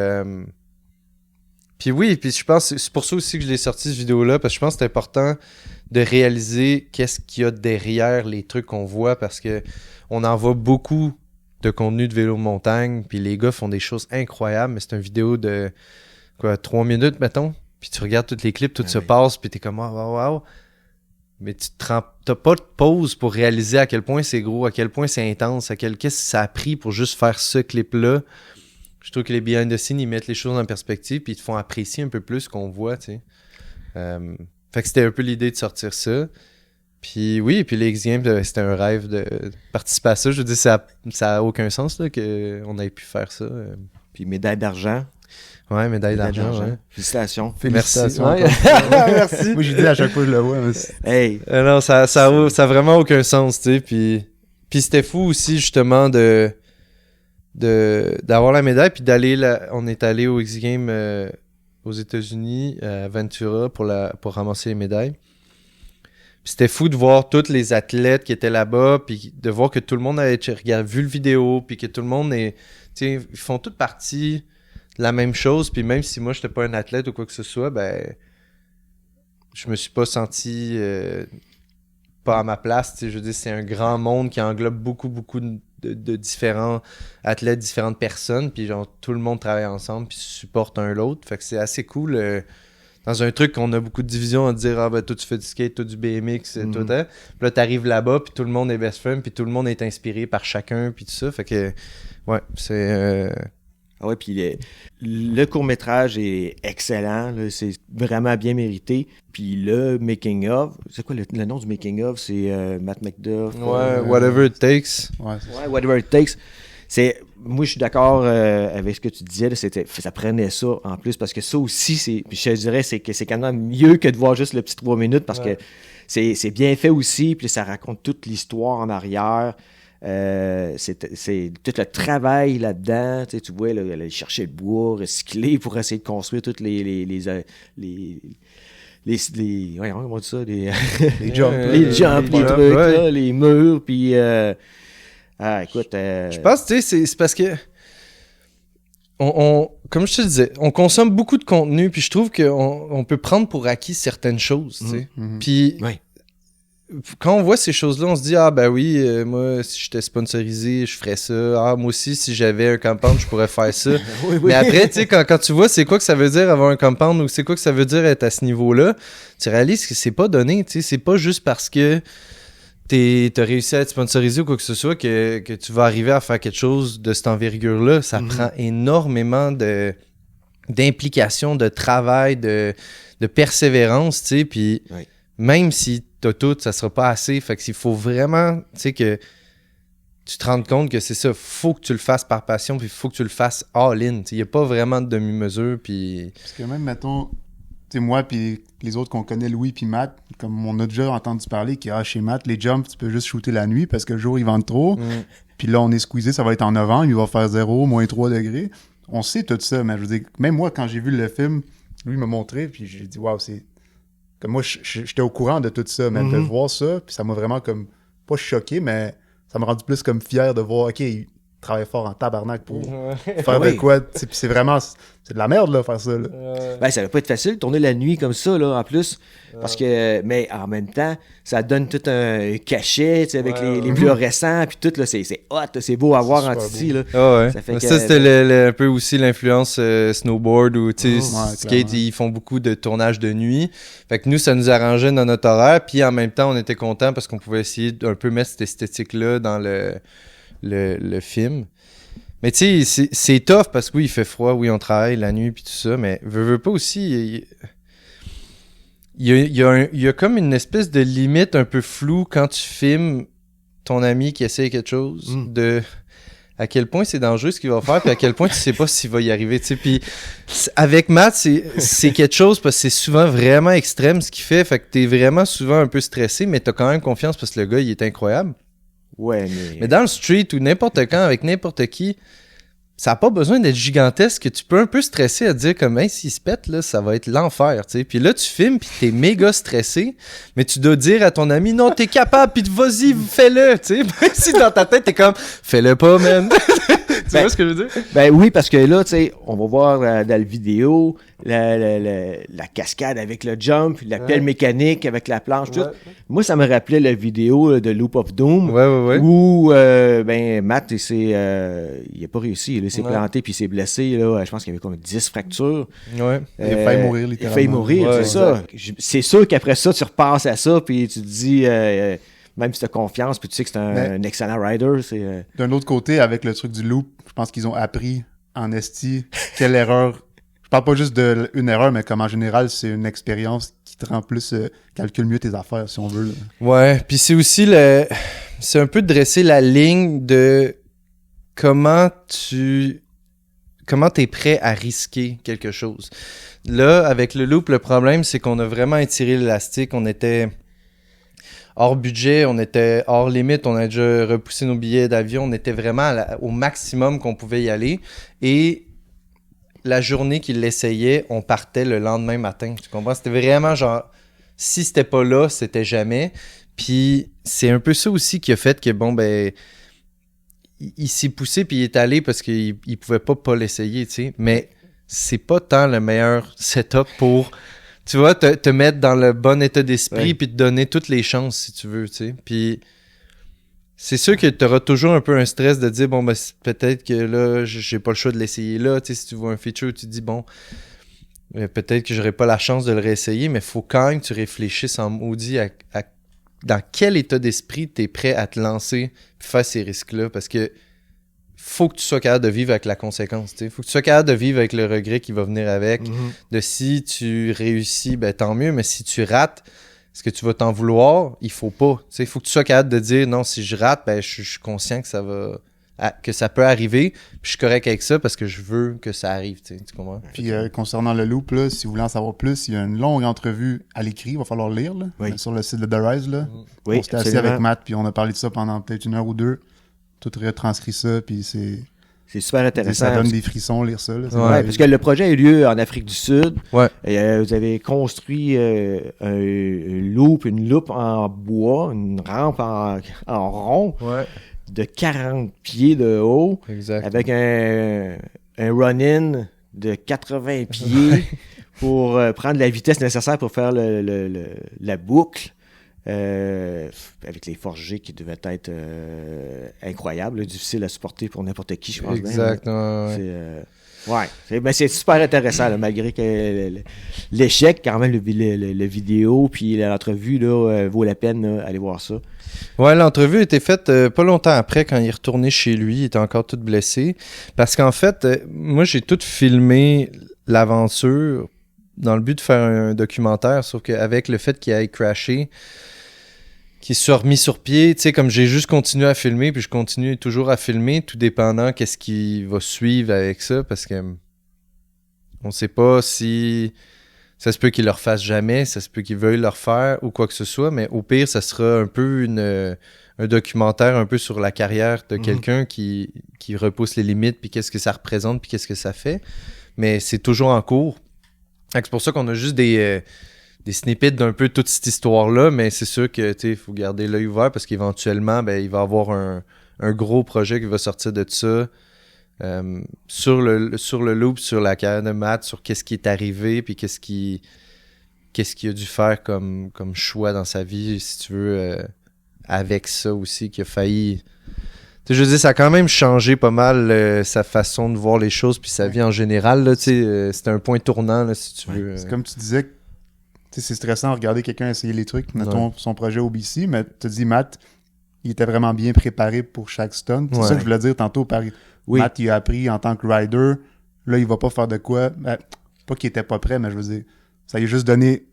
oui, puis je pense c'est pour ça aussi que je l'ai sorti cette vidéo-là, parce que je pense que c'est important de réaliser qu'est-ce qu'il y a derrière les trucs qu'on voit, parce que on en voit beaucoup de contenu de vélo de montagne, puis les gars font des choses incroyables, mais c'est une vidéo de 3 minutes, mettons, puis tu regardes tous les clips, tout se passe, puis t'es comme wow. Mais t'as pas de pause pour réaliser à quel point c'est gros, à quel point c'est intense, qu'est-ce que ça a pris pour juste faire ce clip-là. Je trouve que les behind the scenes, ils mettent les choses en perspective puis ils te font apprécier un peu plus ce qu'on voit, tu sais. Fait que c'était un peu l'idée de sortir ça. Puis oui, puis les X-Games, c'était un rêve de participer à ça. Je veux dire, ça a aucun sens là, qu'on ait pu faire ça. Puis médaille d'argent Ouais, médaille d'argent, ouais. Félicitations. Félicitations. Merci. encore. Merci. Moi, j'ai dit à chaque fois que je le vois. Hey, Non, ça a vraiment aucun sens, tu sais. Puis c'était fou aussi, justement, d'avoir la médaille, puis on est allé au X Games aux États-Unis, à Ventura, pour ramasser les médailles. Puis c'était fou de voir tous les athlètes qui étaient là-bas, puis de voir que tout le monde avait vu le vidéo, puis que tout le monde est... Tu sais, ils font toute partie de la même chose, puis même si moi, j'étais pas un athlète ou quoi que ce soit, ben... Je me suis pas senti... pas à ma place, tu sais, je veux dire, c'est un grand monde qui englobe beaucoup de différents athlètes, différentes personnes, puis genre tout le monde travaille ensemble puis supporte un l'autre, fait que c'est assez cool dans un truc qu'on a beaucoup de divisions à dire ah ben toi tu fais du skate, toi du BMX, toi puis là t'arrives là-bas puis tout le monde est best friend puis tout le monde est inspiré par chacun puis tout ça, fait que ouais, c'est ah ouais, puis le court-métrage est excellent, là, c'est vraiment bien mérité. Puis le making-of, c'est quoi le nom du making-of? C'est Matt McDuff. ouais, whatever it takes. Ouais, Ouais, whatever it takes. Moi, je suis d'accord avec ce que tu disais, là, ça prenait ça en plus, parce que ça aussi, puis je te dirais, c'est que c'est quand même mieux que de voir juste le petit 3 minutes, parce que c'est bien fait aussi, puis ça raconte toute l'histoire en arrière. C'est tout le travail là-dedans, tu vois, là, aller chercher le bois, recycler pour essayer de construire toutes les comment on dit ça, les jumps, les jumps, les trucs, là, les murs, puis écoute, je pense, tu sais, c'est parce que comme je te disais, on consomme beaucoup de contenu, puis je trouve qu'on peut prendre pour acquis certaines choses, tu sais. Puis quand on voit ces choses-là, on se dit ah ben oui, moi si j'étais sponsorisé, je ferais ça. Ah moi aussi si j'avais un compound, je pourrais faire ça. oui. Mais après, tu sais, quand tu vois c'est quoi que ça veut dire avoir un compound ou c'est quoi que ça veut dire être à ce niveau-là, tu réalises que c'est pas donné, tu sais, c'est pas juste parce que t'as réussi à être sponsorisé ou quoi que ce soit que tu vas arriver à faire quelque chose de cette envergure-là. Ça prend énormément d'implication, de travail, de persévérance, tu sais, puis même si t'as tout, ça sera pas assez. Fait qu'il faut vraiment, tu sais, que tu te rendes compte que c'est ça. Faut que tu le fasses par passion, puis faut que tu le fasses all-in. Il n'y a pas vraiment de demi-mesure, puis... Parce que même, mettons, tu sais, moi puis les autres qu'on connaît, Louis puis Matt, comme on a déjà entendu parler, chez Matt, les jumps, tu peux juste shooter la nuit parce que le jour, il vente trop. Puis là, on est squeezé, ça va être en novembre, il va faire 0, moins 3 degrés. On sait tout ça, mais je veux dire, même moi, quand j'ai vu le film, lui m'a montré, puis j'ai dit, waouh, c'est... Comme moi, j'étais au courant de tout ça, mais de voir ça, puis ça m'a vraiment comme, pas choqué, mais ça m'a rendu plus comme fier de voir, OK, il travaille fort en tabarnak pour faire de quoi, puis c'est vraiment, c'est de la merde, là, faire ça, là. Ben, ça va pas être facile de tourner la nuit comme ça, là, en plus, parce que, mais en même temps, ça donne tout un cachet, tu sais, avec les fluorescents, puis tout, là, c'est hot, là, c'est beau à voir en Titi, là. Ça fait c'était un peu aussi l'influence snowboard, ou, tu sais, skate, ils font beaucoup de tournages de nuit. Fait que nous, ça nous arrangeait dans notre horaire, puis en même temps, on était contents parce qu'on pouvait essayer d'un peu mettre cette esthétique-là dans le film. Mais tu sais, c'est tough parce que oui, il fait froid, oui, on travaille la nuit puis tout ça, mais veux pas aussi... Il y a comme une espèce de limite un peu floue quand tu filmes ton ami qui essaie quelque chose, de à quel point c'est dangereux ce qu'il va faire, puis à quel point tu sais pas s'il va y arriver, tu sais. Puis avec Matt, c'est quelque chose parce que c'est souvent vraiment extrême ce qu'il fait que t'es vraiment souvent un peu stressé, mais t'as quand même confiance parce que le gars, il est incroyable. Ouais, mais dans le street ou n'importe quand, avec n'importe qui, ça n'a pas besoin d'être gigantesque, que tu peux un peu stresser à te dire comme hey, s'il se pète, là, ça va être l'enfer, tu sais. Puis là, tu filmes, puis t'es méga stressé, mais tu dois dire à ton ami non, t'es capable, puis vas-y, fais-le, tu sais. Même si dans ta tête, t'es comme fais-le pas, man. Tu vois ce que je veux dire? Ben oui, parce que là, tu sais, on va voir dans la vidéo la cascade avec le jump, la pelle mécanique avec la planche, tout. Moi, ça me rappelait la vidéo de Loop of Doom, où ben Matt, il a pas réussi, il s'est planté puis il s'est blessé, là, je pense qu'il y avait comme 10 fractures. Il a failli mourir, littéralement. Il a failli mourir, c'est ça. C'est sûr qu'après ça, tu repasses à ça, puis tu te dis... même si tu as confiance, puis tu sais que c'est un excellent rider. D'un autre côté, avec le truc du loop, je pense qu'ils ont appris en esti quelle erreur. Je parle pas juste d'une erreur, mais comme en général, c'est une expérience qui te rend plus calcule mieux tes affaires, si on veut. Là. Ouais, puis c'est aussi c'est un peu de dresser la ligne de comment tu comment t'es prêt à risquer quelque chose. Là, avec le loop, le problème, c'est qu'on a vraiment étiré l'élastique. On était hors budget, on était hors limite, on a déjà repoussé nos billets d'avion, on était vraiment au maximum qu'on pouvait y aller. Et la journée qu'il l'essayait, on partait le lendemain matin. Tu comprends? C'était vraiment genre, si c'était pas là, c'était jamais. Puis c'est un peu ça aussi qui a fait que, bon, ben, il s'est poussé puis il est allé parce qu'il pouvait pas l'essayer, tu sais. Mais c'est pas tant le meilleur setup pour, tu vois, te mettre dans le bon état d'esprit puis te donner toutes les chances, si tu veux, tu sais. Puis c'est sûr que tu auras toujours un peu un stress de dire, bon, ben, peut-être que là, j'ai pas le choix de l'essayer là, tu sais, si tu vois un feature, tu te dis, bon, peut-être que j'aurai pas la chance de le réessayer, mais faut quand même que tu réfléchisses en maudit à dans quel état d'esprit tu es prêt à te lancer et faire ces risques-là, parce que faut que tu sois capable de vivre avec la conséquence, tu sais. Faut que tu sois capable de vivre avec le regret qui va venir avec, de si tu réussis, ben tant mieux, mais si tu rates, est-ce que tu vas t'en vouloir? Il faut pas, tu sais. Faut que tu sois capable de dire, non, si je rate, ben je suis conscient que ça peut arriver, puis je suis correct avec ça parce que je veux que ça arrive, tu comprends? Puis concernant le loop, là, si vous voulez en savoir plus, il y a une longue entrevue à l'écrit, il va falloir lire, là, sur le site de The Rise, là. Oui, on s'était assis avec Matt, puis on a parlé de ça pendant peut-être 1 heure ou 2. Tout retranscrit ça, puis c'est super intéressant. Ça donne des frissons lire ça. Là, ouais, parce que le projet a eu lieu en Afrique du Sud. Ouais. Et, vous avez construit une loupe en bois, une rampe en rond de 40 pieds de haut, exact. Avec un run-in de 80 pieds pour prendre la vitesse nécessaire pour faire la boucle. Avec les forgés qui devaient être incroyables, difficiles à supporter pour n'importe qui, je pense. Exactement. C'est super intéressant, là, malgré que l'échec, quand même, le vidéo, puis l'entrevue, là, vaut la peine d'aller voir ça. Ouais, l'entrevue a été faite pas longtemps après, quand il est retourné chez lui, il était encore tout blessé. Parce qu'en fait, moi, j'ai tout filmé l'aventure dans le but de faire un documentaire, sauf qu'avec le fait qu'il ait crashé, qui soit remis sur pied, tu sais, comme j'ai juste continué à filmer, puis je continue toujours à filmer, tout dépendant qu'est-ce qui va suivre avec ça, parce que on sait pas si ça se peut qu'il le refasse jamais, ça se peut qu'il veuille le refaire ou quoi que ce soit, mais au pire, ça sera un peu un documentaire un peu sur la carrière de quelqu'un qui repousse les limites, puis qu'est-ce que ça représente, puis qu'est-ce que ça fait, mais c'est toujours en cours. C'est pour ça qu'on a juste des snippets d'un peu toute cette histoire-là, mais c'est sûr que il faut garder l'œil ouvert parce qu'éventuellement, ben, il va y avoir un gros projet qui va sortir de ça sur le loop, sur la carrière de Matt, sur qu'est-ce qui est arrivé, puis qu'est-ce qu'il a dû faire comme choix dans sa vie, si tu veux, avec ça aussi, qui a failli... Je veux dire, ça a quand même changé pas mal sa façon de voir les choses, puis sa vie en général, là, c'était un point tournant, là, si tu veux. C'est comme tu disais, c'est stressant de regarder quelqu'un essayer les trucs, mettons son projet OBC, mais tu dis, Matt, il était vraiment bien préparé pour chaque stunt. C'est ça que je voulais dire tantôt. Matt, il a appris en tant que rider, là, il va pas faire de quoi. Ben, pas qu'il était pas prêt, mais je veux dire, ça lui a juste donné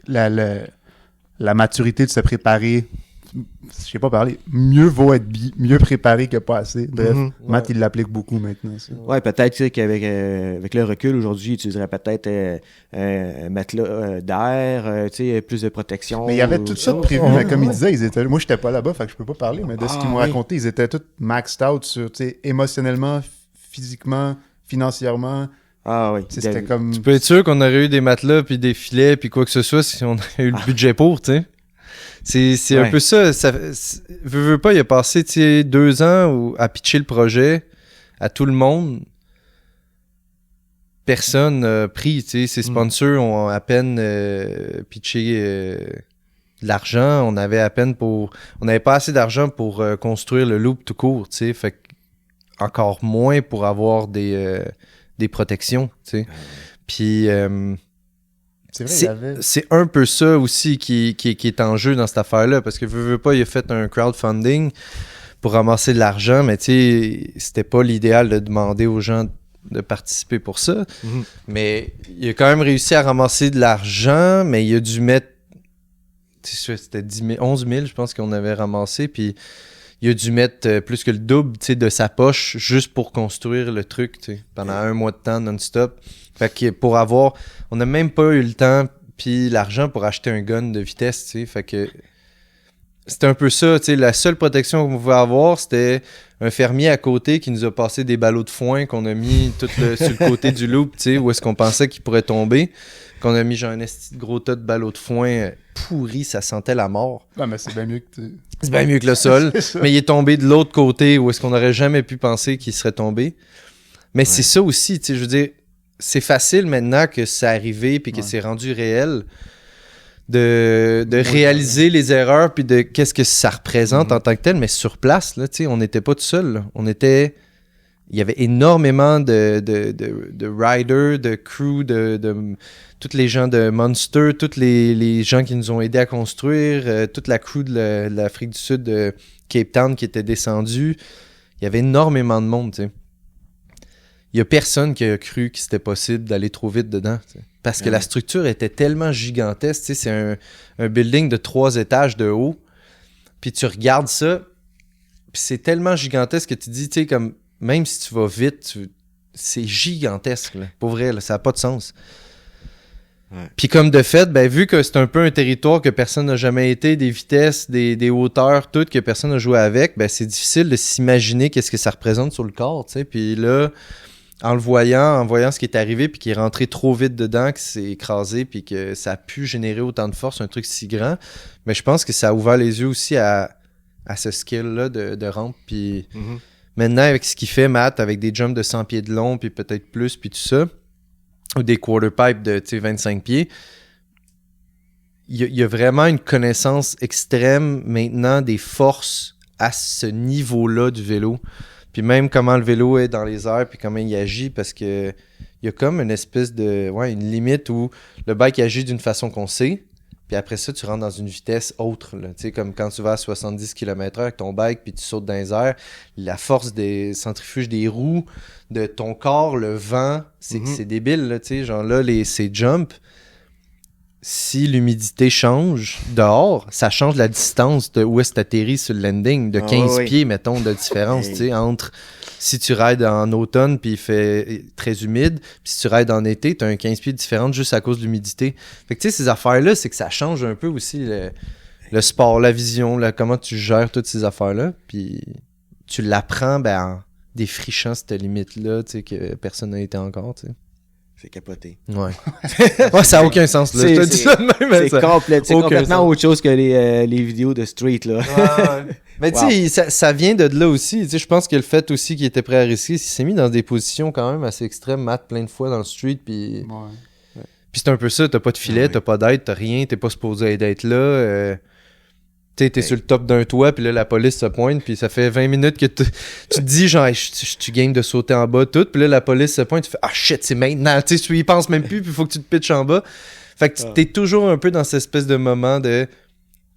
la maturité de se préparer. Je sais pas parler. Mieux vaut être mieux préparé que pas assez. Bref, Matt, il l'applique beaucoup maintenant. Ouais, peut-être qu'avec avec le recul aujourd'hui, il utiliserait peut-être un matelas d'air, plus de protection. Mais il y avait tout ça de prévu, mais comme il disait, moi j'étais pas là-bas, fait que je peux pas parler, mais de ce qu'ils m'ont raconté, ils étaient tous maxed out sur, émotionnellement, physiquement, financièrement. Ah oui. C'était comme... Tu peux être sûr qu'on aurait eu des matelas, puis des filets, puis quoi que ce soit, si on avait eu le budget pour, tu sais. C'est un peu ça. Veux pas, il a passé 2 ans à pitcher le projet à tout le monde. Personne n'a pris. Ses sponsors ont à peine pitché de l'argent. On n'avait pas assez d'argent pour construire le loop tout court. Fait encore moins pour avoir des protections. Puis... c'est un peu ça aussi qui est en jeu dans cette affaire-là, parce que veux pas, il a fait un crowdfunding pour ramasser de l'argent, mais c'était pas l'idéal de demander aux gens de participer pour ça. Mais il a quand même réussi à ramasser de l'argent, mais il a dû mettre, c'était 11 000, je pense qu'on avait ramassé, puis il a dû mettre plus que le double, tu sais, de sa poche juste pour construire le truc, tu sais, pendant 1 mois de temps non-stop. Fait que on n'a même pas eu le temps puis l'argent pour acheter un gun de vitesse, tu sais. Fait que c'était un peu ça, tu sais, la seule protection qu'on pouvait avoir, c'était un fermier à côté qui nous a passé des ballots de foin qu'on a mis sur le côté du loop, tu sais, où est-ce qu'on pensait qu'il pourrait tomber. Qu'on a mis genre un esti de gros tas de ballots de foin pourris, ça sentait la mort. Ouais, mais c'est bien mieux que C'est bien mieux que le sol, mais il est tombé de l'autre côté où est-ce qu'on n'aurait jamais pu penser qu'il serait tombé. Mais c'est ça aussi, tu sais, je veux dire, c'est facile maintenant que c'est arrivé puis que c'est rendu réel de réaliser les erreurs puis de qu'est-ce que ça représente en tant que tel, mais sur place, là, tu sais, on n'était pas tout seul, là. Il y avait énormément de riders, de crew, de tous les gens de Monster, tous les gens qui nous ont aidés à construire, toute la crew de l'Afrique du Sud, de Cape Town qui était descendue. Il y avait énormément de monde, tu sais. Il y a personne qui a cru que c'était possible d'aller trop vite dedans, tu sais. Parce que la structure était tellement gigantesque, tu sais, c'est un building de 3 étages de haut. Puis tu regardes ça, puis c'est tellement gigantesque que tu dis, tu sais, comme même si tu vas vite, c'est gigantesque, là. Pour vrai, là, ça n'a pas de sens. Ouais. Puis comme de fait, ben, vu que c'est un peu un territoire que personne n'a jamais été, des vitesses, des hauteurs, tout, que personne n'a joué avec, ben, c'est difficile de s'imaginer qu'est-ce que ça représente sur le corps, tu sais. Puis là, en voyant ce qui est arrivé, puis qu'il est rentré trop vite dedans, qu'il s'est écrasé, puis que ça a pu générer autant de force, un truc si grand, mais je pense que ça a ouvert les yeux aussi à ce skill-là de rampe, puis... Maintenant, avec ce qu'il fait, Matt, avec des jumps de 100 pieds de long, puis peut-être plus, puis tout ça, ou des quarter pipes de 25 pieds, il y a vraiment une connaissance extrême maintenant des forces à ce niveau-là du vélo. Puis même comment le vélo est dans les airs, puis comment il agit, parce que il y a comme une espèce de... Ouais, une limite où le bike agit d'une façon qu'on sait, puis après ça, tu rentres dans une vitesse autre. Tu sais, comme quand tu vas à 70 km/h avec ton bike, puis tu sautes dans les airs, la force des centrifuges des roues, de ton corps, le vent, c'est débile. Là, tu sais, genre là, ces jumps, si l'humidité change dehors, ça change la distance de où est-ce que tu atterris sur le landing, de 15 pieds, mettons, de différence, tu sais, entre... Si tu rides en automne puis il fait très humide, puis si tu rides en été, tu as un 15 pieds différent juste à cause de l'humidité. Fait que tu sais, ces affaires-là, c'est que ça change un peu aussi le sport, la vision, comment tu gères toutes ces affaires-là. Puis tu l'apprends en défrichant cette limite-là, tu sais, que personne n'a été encore, tu sais. C'est capoté. Ouais. Ouais, ça n'a aucun sens, là. Je te dis ça de même. C'est complètement autre chose que les vidéos de street, là. Ouais. Mais tu sais, ça vient de là aussi. Tu sais, je pense que le fait aussi qu'il était prêt à risquer, il s'est mis dans des positions quand même assez extrêmes, Matt, plein de fois dans le street, puis... Ouais. Puis c'est un peu ça, t'as pas de filet, t'as pas d'aide, t'as rien, t'es pas supposé d'être là. Tu sais, t'es sur le top d'un toit, puis là, la police se pointe, puis ça fait 20 minutes que tu te dis, genre, je suis game de sauter en bas, tout, puis là, la police se pointe, tu fais, ah shit, c'est maintenant, tu sais, tu y penses même plus, puis il faut que tu te pitches en bas. Fait que t'es toujours un peu dans cette espèce de moment de,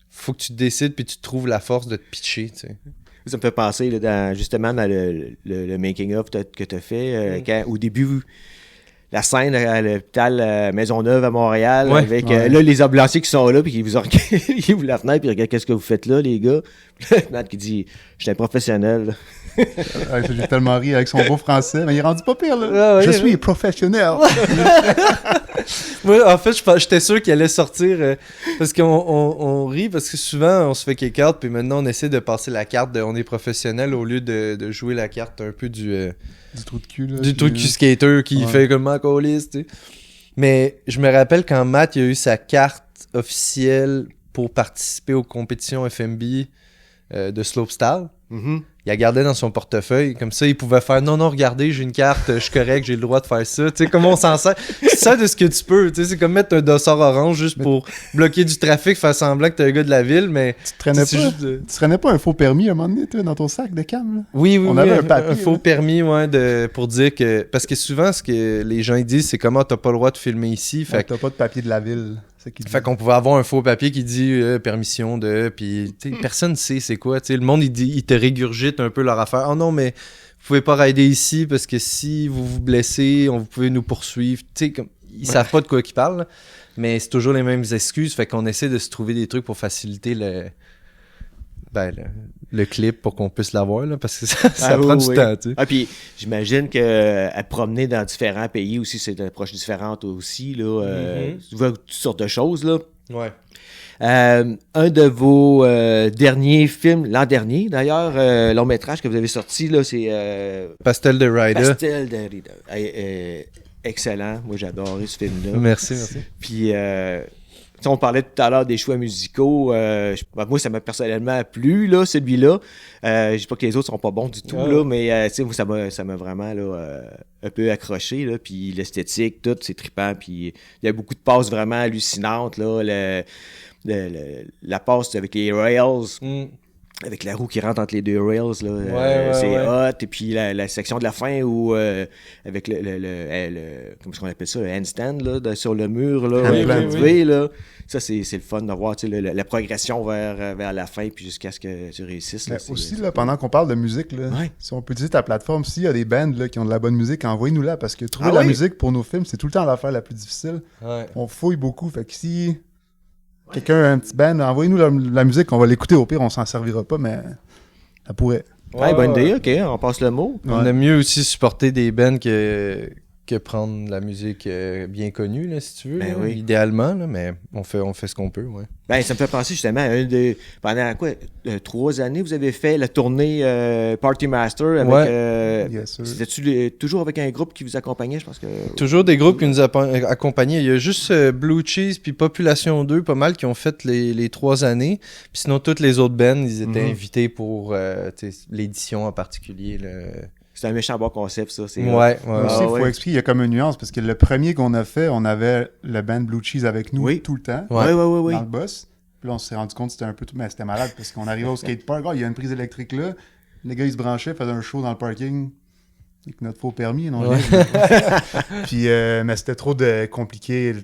faut que tu te décides, puis tu trouves la force de te pitcher, tu sais. Ça me fait penser, là, justement, dans le making-of que t'as fait, quand, au début, la scène à l'hôpital Maisonneuve à Montréal, avec là, les ambulanciers qui sont là, puis qui vous ouvrent la fenêtre, puis regardent qu'est-ce que vous faites là, les gars. Puis là, Matt qui dit, je suis un professionnel. J'ai tellement ri avec son beau français, mais il est rendu pas pire, là. Je suis professionnel. Moi, en fait, j'étais sûr qu'il allait sortir, parce qu'on rit, parce que souvent, on se fait quelques cartes, puis maintenant, on essaie de passer la carte de on est professionnel au lieu de jouer la carte un peu du trou de cul, là. Du trou de cul skater qui fait comme un colis, tu sais. Mais je me rappelle quand Matt, il a eu sa carte officielle pour participer aux compétitions FMB de slopestyle. Il la gardait dans son portefeuille. Comme ça, il pouvait faire « Non, regardez, j'ai une carte, je suis correct, j'ai le droit de faire ça. » Tu sais, comment on s'en sert? C'est ça de ce que tu peux. Tu sais, c'est comme mettre un dossard orange juste pour bloquer du trafic, faire semblant que t'es un gars de la ville, mais... Tu traînais pas un faux permis à un moment donné, toi, dans ton sac de cam, là? Oui, on avait un papier. Un faux permis, pour dire que... Parce que souvent, ce que les gens ils disent, c'est comment t'as pas le droit de filmer ici. Fait que t'as pas de papier de la ville. Fait qu'on pouvait avoir un faux papier qui dit permission de, puis personne sait c'est quoi, tu sais, le monde il te régurgite un peu leur affaire. Oh non, mais vous pouvez pas rider ici parce que si vous vous blessez, vous pouvez nous poursuivre. Tu sais, comme ils savent pas de quoi ils parlent, mais c'est toujours les mêmes excuses, fait qu'on essaie de se trouver des trucs pour faciliter le clip pour qu'on puisse l'avoir, là, parce que ça prend du temps, tu sais. Ah, puis j'imagine que à te promener dans différents pays aussi, c'est une approche différente aussi, là. Tu vois toutes sortes de choses, là. Ouais. Un de vos derniers films, l'an dernier d'ailleurs, long métrage que vous avez sorti, là, c'est Pastel de Rida. Pastel de Rida. Excellent. Moi, j'ai adoré ce film-là. Merci. Puis, on parlait tout à l'heure des choix musicaux. Moi, ça m'a personnellement plu, là, celui-là. Je dis pas que les autres sont pas bons du tout, là, mais moi, ça m'a vraiment là, un peu accroché. Là, puis l'esthétique, tout, c'est trippant. Puis il y a beaucoup de passes vraiment hallucinantes. Là, la passe avec les rails. Avec la roue qui rentre entre les deux rails, là, c'est hot. Et puis la section de la fin où avec le comment est-ce qu'on appelle ça, le handstand là, sur le mur là, là. Ça c'est le fun de voir la progression vers la fin puis jusqu'à ce que tu réussisses. Là, aussi là, pendant qu'on parle de musique, là, si on peut utiliser ta plateforme, s'il y a des bands là, qui ont de la bonne musique, envoyez-nous là parce que trouver la musique pour nos films, c'est tout le temps l'affaire la plus difficile. Ouais. On fouille beaucoup, fait que si quelqu'un a un petit band, envoyez-nous la musique, on va l'écouter, au pire on s'en servira pas, mais ça pourrait. Bonne idée, ok, on passe le mot. On aime mieux aussi supporter des bands que prendre la musique bien connue, là, si tu veux, là, idéalement, là, mais on fait ce qu'on peut, ouais. Ça me fait penser justement à pendant 3 années, vous avez fait la tournée Party Master avec c'était-tu toujours avec un groupe qui vous accompagnait, je pense que toujours des groupes qui nous accompagnaient. Il y a juste Blue Cheese puis Population 2 pas mal qui ont fait les 3 années. Puis sinon toutes les autres bands, ils étaient invités pour l'édition en particulier là. C'est un méchant bon concept, ça. Aussi, il faut expliquer, il y a comme une nuance, parce que le premier qu'on a fait, on avait le band Blue Cheese avec nous tout le temps, dans le boss. Puis là, on s'est rendu compte que c'était un peu tout, mais c'était malade, parce qu'on arrivait au skatepark, il y a une prise électrique là, les gars, ils se branchaient, faisaient un show dans le parking, avec notre faux permis, non? Puis, mais c'était trop compliqué,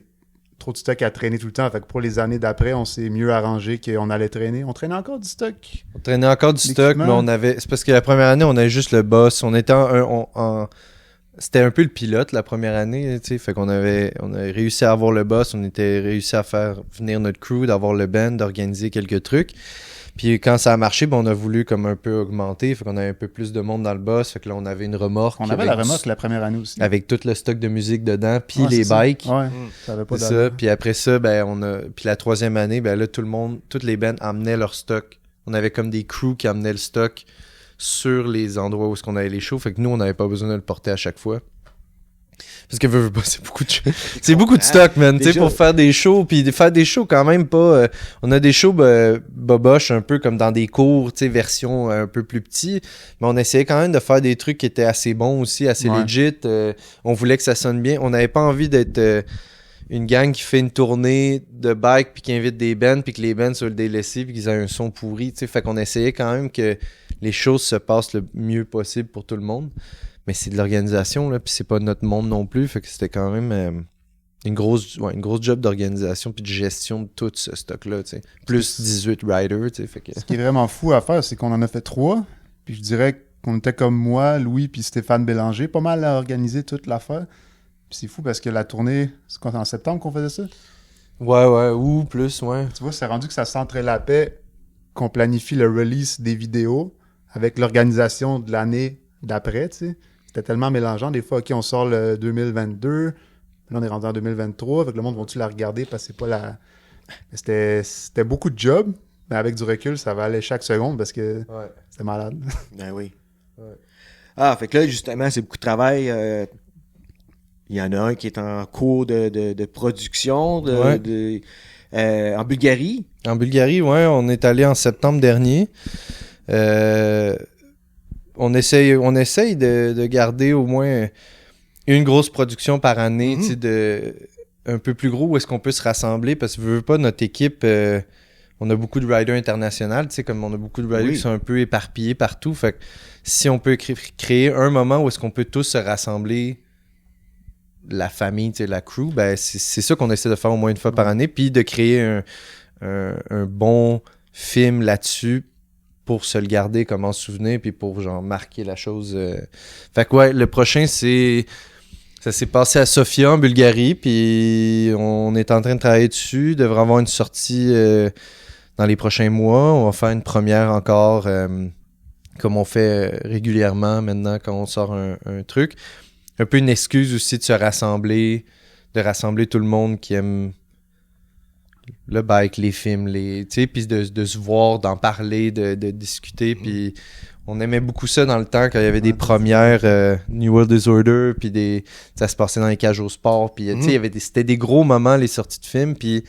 trop de stock à traîner tout le temps. Fait que pour les années d'après, on s'est mieux arrangé qu'on allait traîner. On traînait encore du stock. On traînait encore du stock, mais on avait... C'est parce que la première année, on avait juste le boss. On était C'était un peu le pilote la première année, tu sais. Fait qu'on avait réussi à avoir le boss. On était réussi à faire venir notre crew, d'avoir le band, d'organiser quelques trucs. Puis quand ça a marché, on a voulu comme un peu augmenter. Fait qu'on avait un peu plus de monde dans le boss. Fait que là, on avait une remorque. On avait la remorque la première année aussi. Avec tout le stock de musique dedans, puis les bikes. Ouais, ça avait pas ça. Puis après ça, puis la 3e année, là, toutes les bands amenaient leur stock. On avait comme des crews qui amenaient le stock sur les endroits où on avait les shows. Fait que nous, on n'avait pas besoin de le porter à chaque fois. Parce que c'est beaucoup de stock, man, tu sais, pour faire des shows, puis faire des shows quand même pas... on a des shows boboches un peu comme dans des cours, tu sais, version un peu plus petits, mais on essayait quand même de faire des trucs qui étaient assez bons aussi, assez legit. On voulait que ça sonne bien. On n'avait pas envie d'être une gang qui fait une tournée de bike, puis qui invite des bands, puis que les bands soient délaissés, puis qu'ils aient un son pourri, tu sais. Fait qu'on essayait quand même que les choses se passent le mieux possible pour tout le monde. Mais c'est de l'organisation, là, puis c'est pas notre monde non plus, fait que c'était quand même une grosse job d'organisation puis de gestion de tout ce stock-là, tu sais. Plus 18 riders, tu sais, fait que... Ce qui est vraiment fou à faire, c'est qu'on en a fait 3, puis je dirais qu'on était comme moi, Louis puis Stéphane Bélanger, pas mal à organiser toute l'affaire. Puis c'est fou parce que la tournée, c'est en septembre qu'on faisait ça? Ouais, ou plus, ouais. Tu vois, c'est rendu que ça s'entrelapait, qu'on planifie le release des vidéos avec l'organisation de l'année d'après, tu sais. C'était tellement mélangeant. Des fois, OK, on sort le 2022. Là, on est rendu en 2023. Fait que le monde va-tu la regarder parce que c'est pas la... C'était beaucoup de job. Mais avec du recul, ça va aller chaque seconde parce que c'était malade. Ben oui. Ouais. Fait que là, justement, c'est beaucoup de travail. Il y en a un qui est en cours de production en Bulgarie. En Bulgarie, ouais. On est allé en septembre dernier. On essaye de garder au moins une grosse production par année, tu sais, un peu plus gros où est-ce qu'on peut se rassembler, parce que veux pas, notre équipe, on a beaucoup de riders internationaux, tu sais, comme on a beaucoup de riders qui sont un peu éparpillés partout, fait que si on peut créer un moment où est-ce qu'on peut tous se rassembler, la famille, tu sais, la crew, c'est ça qu'on essaie de faire au moins une fois par année, puis de créer un bon film là-dessus, pour se le garder comme en souvenir, puis pour genre marquer la chose. Fait que le prochain, ça s'est passé à Sofia, en Bulgarie, puis on est en train de travailler dessus. Il devrait avoir une sortie dans les prochains mois. On va faire une première encore, comme on fait régulièrement maintenant quand on sort un truc. Un peu une excuse aussi de se rassembler, de rassembler tout le monde qui aime le bike, les films, puis de se voir, d'en parler, de discuter, puis on aimait beaucoup ça dans le temps quand il y avait des premières New World Disorder, puis ça se passait dans les cages au sport, puis c'était des gros moments, les sorties de films, puis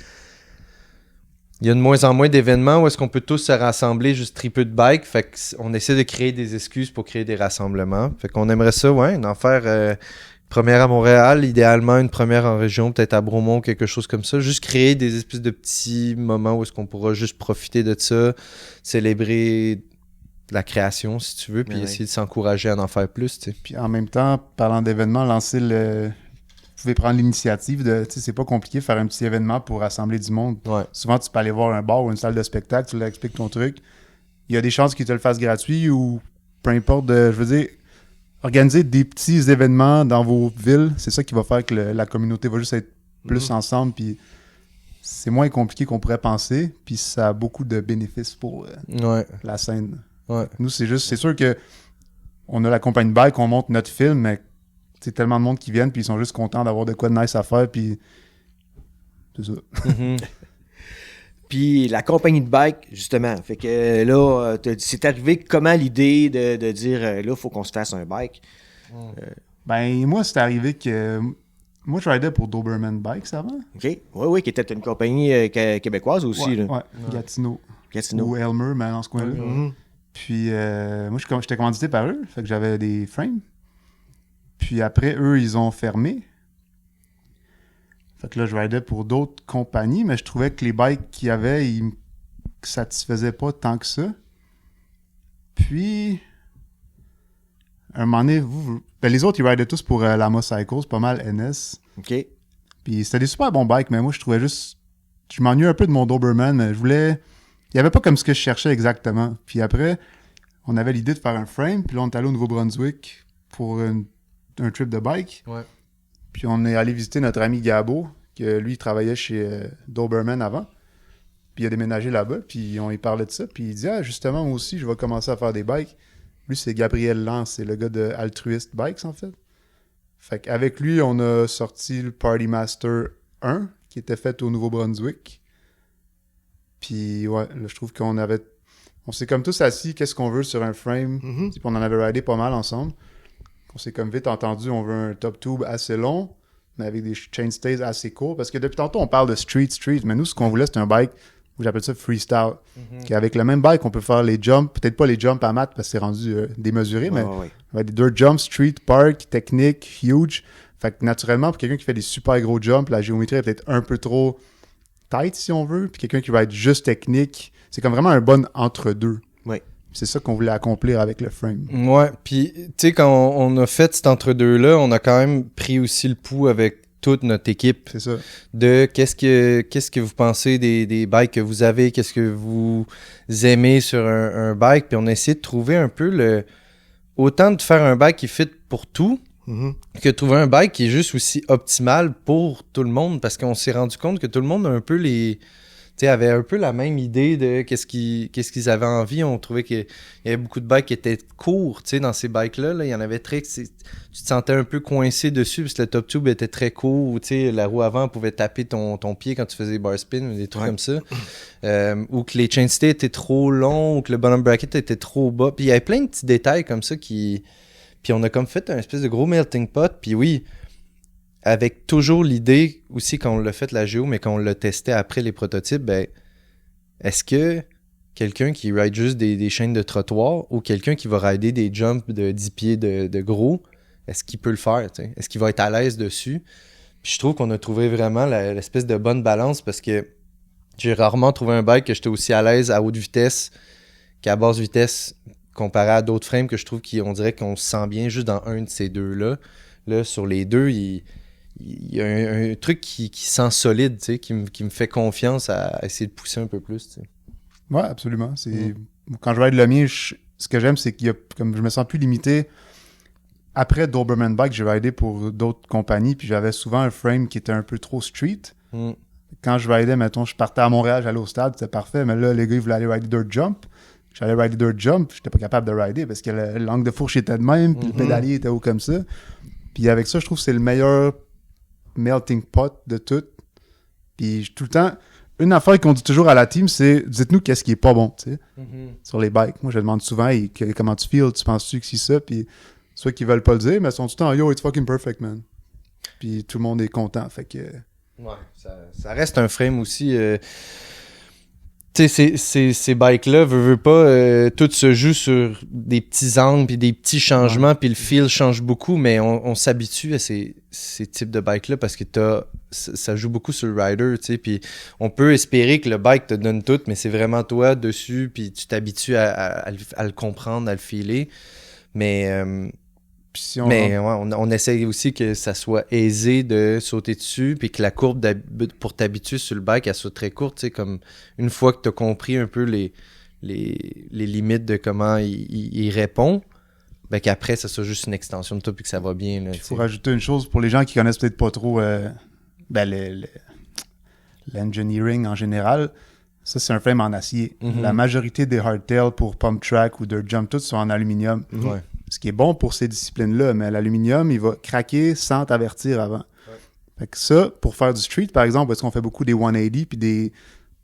il y a de moins en moins d'événements où est-ce qu'on peut tous se rassembler, juste triper de bike, fait qu'on essaie de créer des excuses pour créer des rassemblements, fait qu'on aimerait ça, d'en faire première à Montréal, idéalement une première en région, peut-être à Bromont, quelque chose comme ça. Juste créer des espèces de petits moments où est-ce qu'on pourra juste profiter de ça, célébrer la création, si tu veux, puis essayer de s'encourager à en faire plus, tu sais. Puis en même temps, parlant d'événements, vous pouvez prendre l'initiative de, tu sais, c'est pas compliqué de faire un petit événement pour rassembler du monde. Ouais. Souvent, tu peux aller voir un bar ou une salle de spectacle, tu leur expliques ton truc. Il y a des chances qu'ils te le fassent gratuit ou peu importe, je veux dire, organiser des petits événements dans vos villes, c'est ça qui va faire que la communauté va juste être plus ensemble, puis c'est moins compliqué qu'on pourrait penser, puis ça a beaucoup de bénéfices pour la scène. Ouais. Nous, c'est sûr que on a la compagnie bike, on monte notre film, mais c'est tellement de monde qui viennent, puis ils sont juste contents d'avoir de quoi de nice à faire, puis c'est ça. Puis la compagnie de bike, justement, fait que là, c'est arrivé comment l'idée de dire, là, il faut qu'on se fasse un bike? Ben, moi, c'est arrivé que... Moi, je ridais pour Doberman Bikes avant. OK. Oui, qui était une compagnie québécoise aussi. Ouais, là. Gatineau. Gatineau. Ou Elmer, mais dans ce coin-là. Puis, moi, j'étais commandité par eux, fait que j'avais des frames. Puis après, eux, ils ont fermé. Fait que là, je ridais pour d'autres compagnies, mais je trouvais que les bikes qu'il y avait, ils me satisfaisaient pas tant que ça. Puis, un moment donné, les autres, ils ridaient tous pour Lama Cycles, pas mal NS. OK. Puis c'était des super bons bikes, mais moi, je trouvais juste... Je m'ennuyais un peu de mon Doberman, mais je voulais... Il y avait pas comme ce que je cherchais exactement. Puis après, on avait l'idée de faire un frame, puis là, on est allé au Nouveau-Brunswick pour un trip de bike. Ouais. Puis on est allé visiter notre ami Gabo, que lui, il travaillait chez Doberman avant. Puis il a déménagé là-bas, puis on y parlait de ça. Puis il dit « Ah, justement, moi aussi, je vais commencer à faire des bikes. » Lui, c'est Gabriel Lance, c'est le gars de Altruist Bikes, en fait. Fait qu'avec lui, on a sorti le Party Master 1, qui était fait au Nouveau-Brunswick. Puis ouais, là, je trouve on s'est comme tous assis, qu'est-ce qu'on veut sur un frame. Puis on en avait ridé pas mal ensemble. On s'est comme vite entendu, on veut un top tube assez long, mais avec des chainstays assez courts. Parce que depuis tantôt, on parle de street, mais nous, ce qu'on voulait, c'est un bike, j'appelle ça freestyle. Avec le même bike, on peut faire les jumps, peut-être pas les jumps à mat parce que c'est rendu démesuré, mais avec des dirt jumps, street, park, technique, huge. Fait que naturellement, pour quelqu'un qui fait des super gros jumps, la géométrie est peut-être un peu trop tight, si on veut. Puis quelqu'un qui va être juste technique, c'est comme vraiment un bon entre-deux. Oui. C'est ça qu'on voulait accomplir avec le frame. Ouais, puis tu sais, quand on a fait cet entre-deux-là, on a quand même pris aussi le pouls avec toute notre équipe. C'est ça. De qu'est-ce que vous pensez des bikes que vous avez, qu'est-ce que vous aimez sur un bike, puis on a essayé de trouver un peu autant de faire un bike qui fit pour tout, que de trouver un bike qui est juste aussi optimal pour tout le monde, parce qu'on s'est rendu compte que tout le monde a un peu avait un peu la même idée de qu'est-ce qu'ils avaient envie. On trouvait qu'il y avait beaucoup de bikes qui étaient courts, dans ces bikes-là. Là. Il y en avait tu te sentais un peu coincé dessus parce que le top tube était très court, ou la roue avant pouvait taper ton pied quand tu faisais des bar spin, ou des trucs comme ça. Ou que les chainstays étaient trop longs, ou que le bottom bracket était trop bas. Puis il y avait plein de petits détails comme ça qui... Puis on a comme fait un espèce de gros melting pot, puis oui... Avec toujours l'idée, aussi quand on l'a fait la géo, mais quand on l'a testé après les prototypes, ben, est-ce que quelqu'un qui ride juste des chaînes de trottoir ou quelqu'un qui va rider des jumps de 10 pieds de gros, est-ce qu'il peut le faire? T'sais? Est-ce qu'il va être à l'aise dessus? Puis je trouve qu'on a trouvé vraiment l'espèce de bonne balance parce que j'ai rarement trouvé un bike que j'étais aussi à l'aise à haute vitesse qu'à basse vitesse comparé à d'autres frames que je trouve qu'on dirait qu'on se sent bien juste dans un de ces deux-là. Là, sur les deux, il y a un truc qui sent solide, qui me fait confiance à essayer de pousser un peu plus. Ouais, absolument. Quand je ride le mien, ce que j'aime, c'est qu'il y a, comme je me sens plus limité. Après Doberman Bike, j'ai ridé pour d'autres compagnies, puis j'avais souvent un frame qui était un peu trop street. quand je ridais, mettons, je partais à Montréal, j'allais au stade, c'était parfait, mais là, les gars, ils voulaient aller rider dirt jump. J'allais rider dirt jump, j'étais pas capable de rider parce que l'angle de fourche était de même, puis le pédalier était haut comme ça. Puis avec ça, je trouve que c'est le meilleur melting pot de tout. Puis tout le temps, une affaire qu'on dit toujours à la team, c'est dites-nous qu'est-ce qui est pas bon, tu sais, sur les bikes. Moi, je demande souvent comment tu feels, tu penses-tu que c'est ça, puis soit qu'ils veulent pas le dire, mais ils sont tout le temps yo, it's fucking perfect, man. Puis tout le monde est content, fait que. Ouais, ça reste un frame aussi. Tu sais, ces bikes-là, veut pas, tout se joue sur des petits angles puis des petits changements, puis le feel change beaucoup, mais on s'habitue à ces types de bikes-là parce que ça joue beaucoup sur le rider, tu sais, puis on peut espérer que le bike te donne tout, mais c'est vraiment toi dessus, puis tu t'habitues à le comprendre, à le feeler, mais on essaye aussi que ça soit aisé de sauter dessus, puis que la courbe pour t'habituer sur le bike, elle soit très courte, tu sais, comme une fois que tu as compris un peu les limites de comment il répond, ben qu'après, ça soit juste une extension de toi, puis que ça va bien. Il faut rajouter une chose pour les gens qui connaissent peut-être pas trop l'engineering en général. Ça, c'est un frame en acier. La majorité des hardtails pour pump track ou dirt jump, tous sont en aluminium. Ouais. Ce qui est bon pour ces disciplines-là, mais l'aluminium, il va craquer sans t'avertir avant. Ouais. Fait que ça, pour faire du street, par exemple, parce qu'on fait beaucoup des 180 puis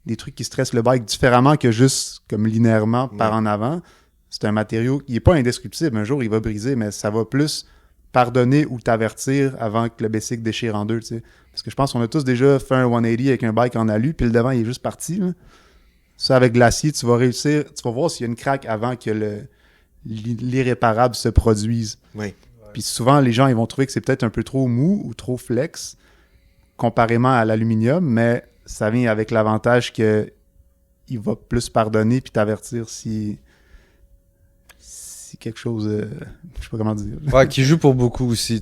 des trucs qui stressent le bike différemment que juste comme linéairement par en avant, c'est un matériau qui n'est pas indestructible. Un jour, il va briser, mais ça va plus pardonner ou t'avertir avant que le bicycle déchire en deux, tu sais. Parce que je pense qu'on a tous déjà fait un 180 avec un bike en alu, puis le devant, il est juste parti, là. Ça, avec l'acier, tu vas voir s'il y a une craque avant que l'irréparable se produise. Oui. Puis souvent, les gens ils vont trouver que c'est peut-être un peu trop mou ou trop flex comparément à l'aluminium, mais ça vient avec l'avantage que il va plus pardonner puis t'avertir si quelque chose... je sais pas comment dire. Ouais, qui joue pour beaucoup aussi.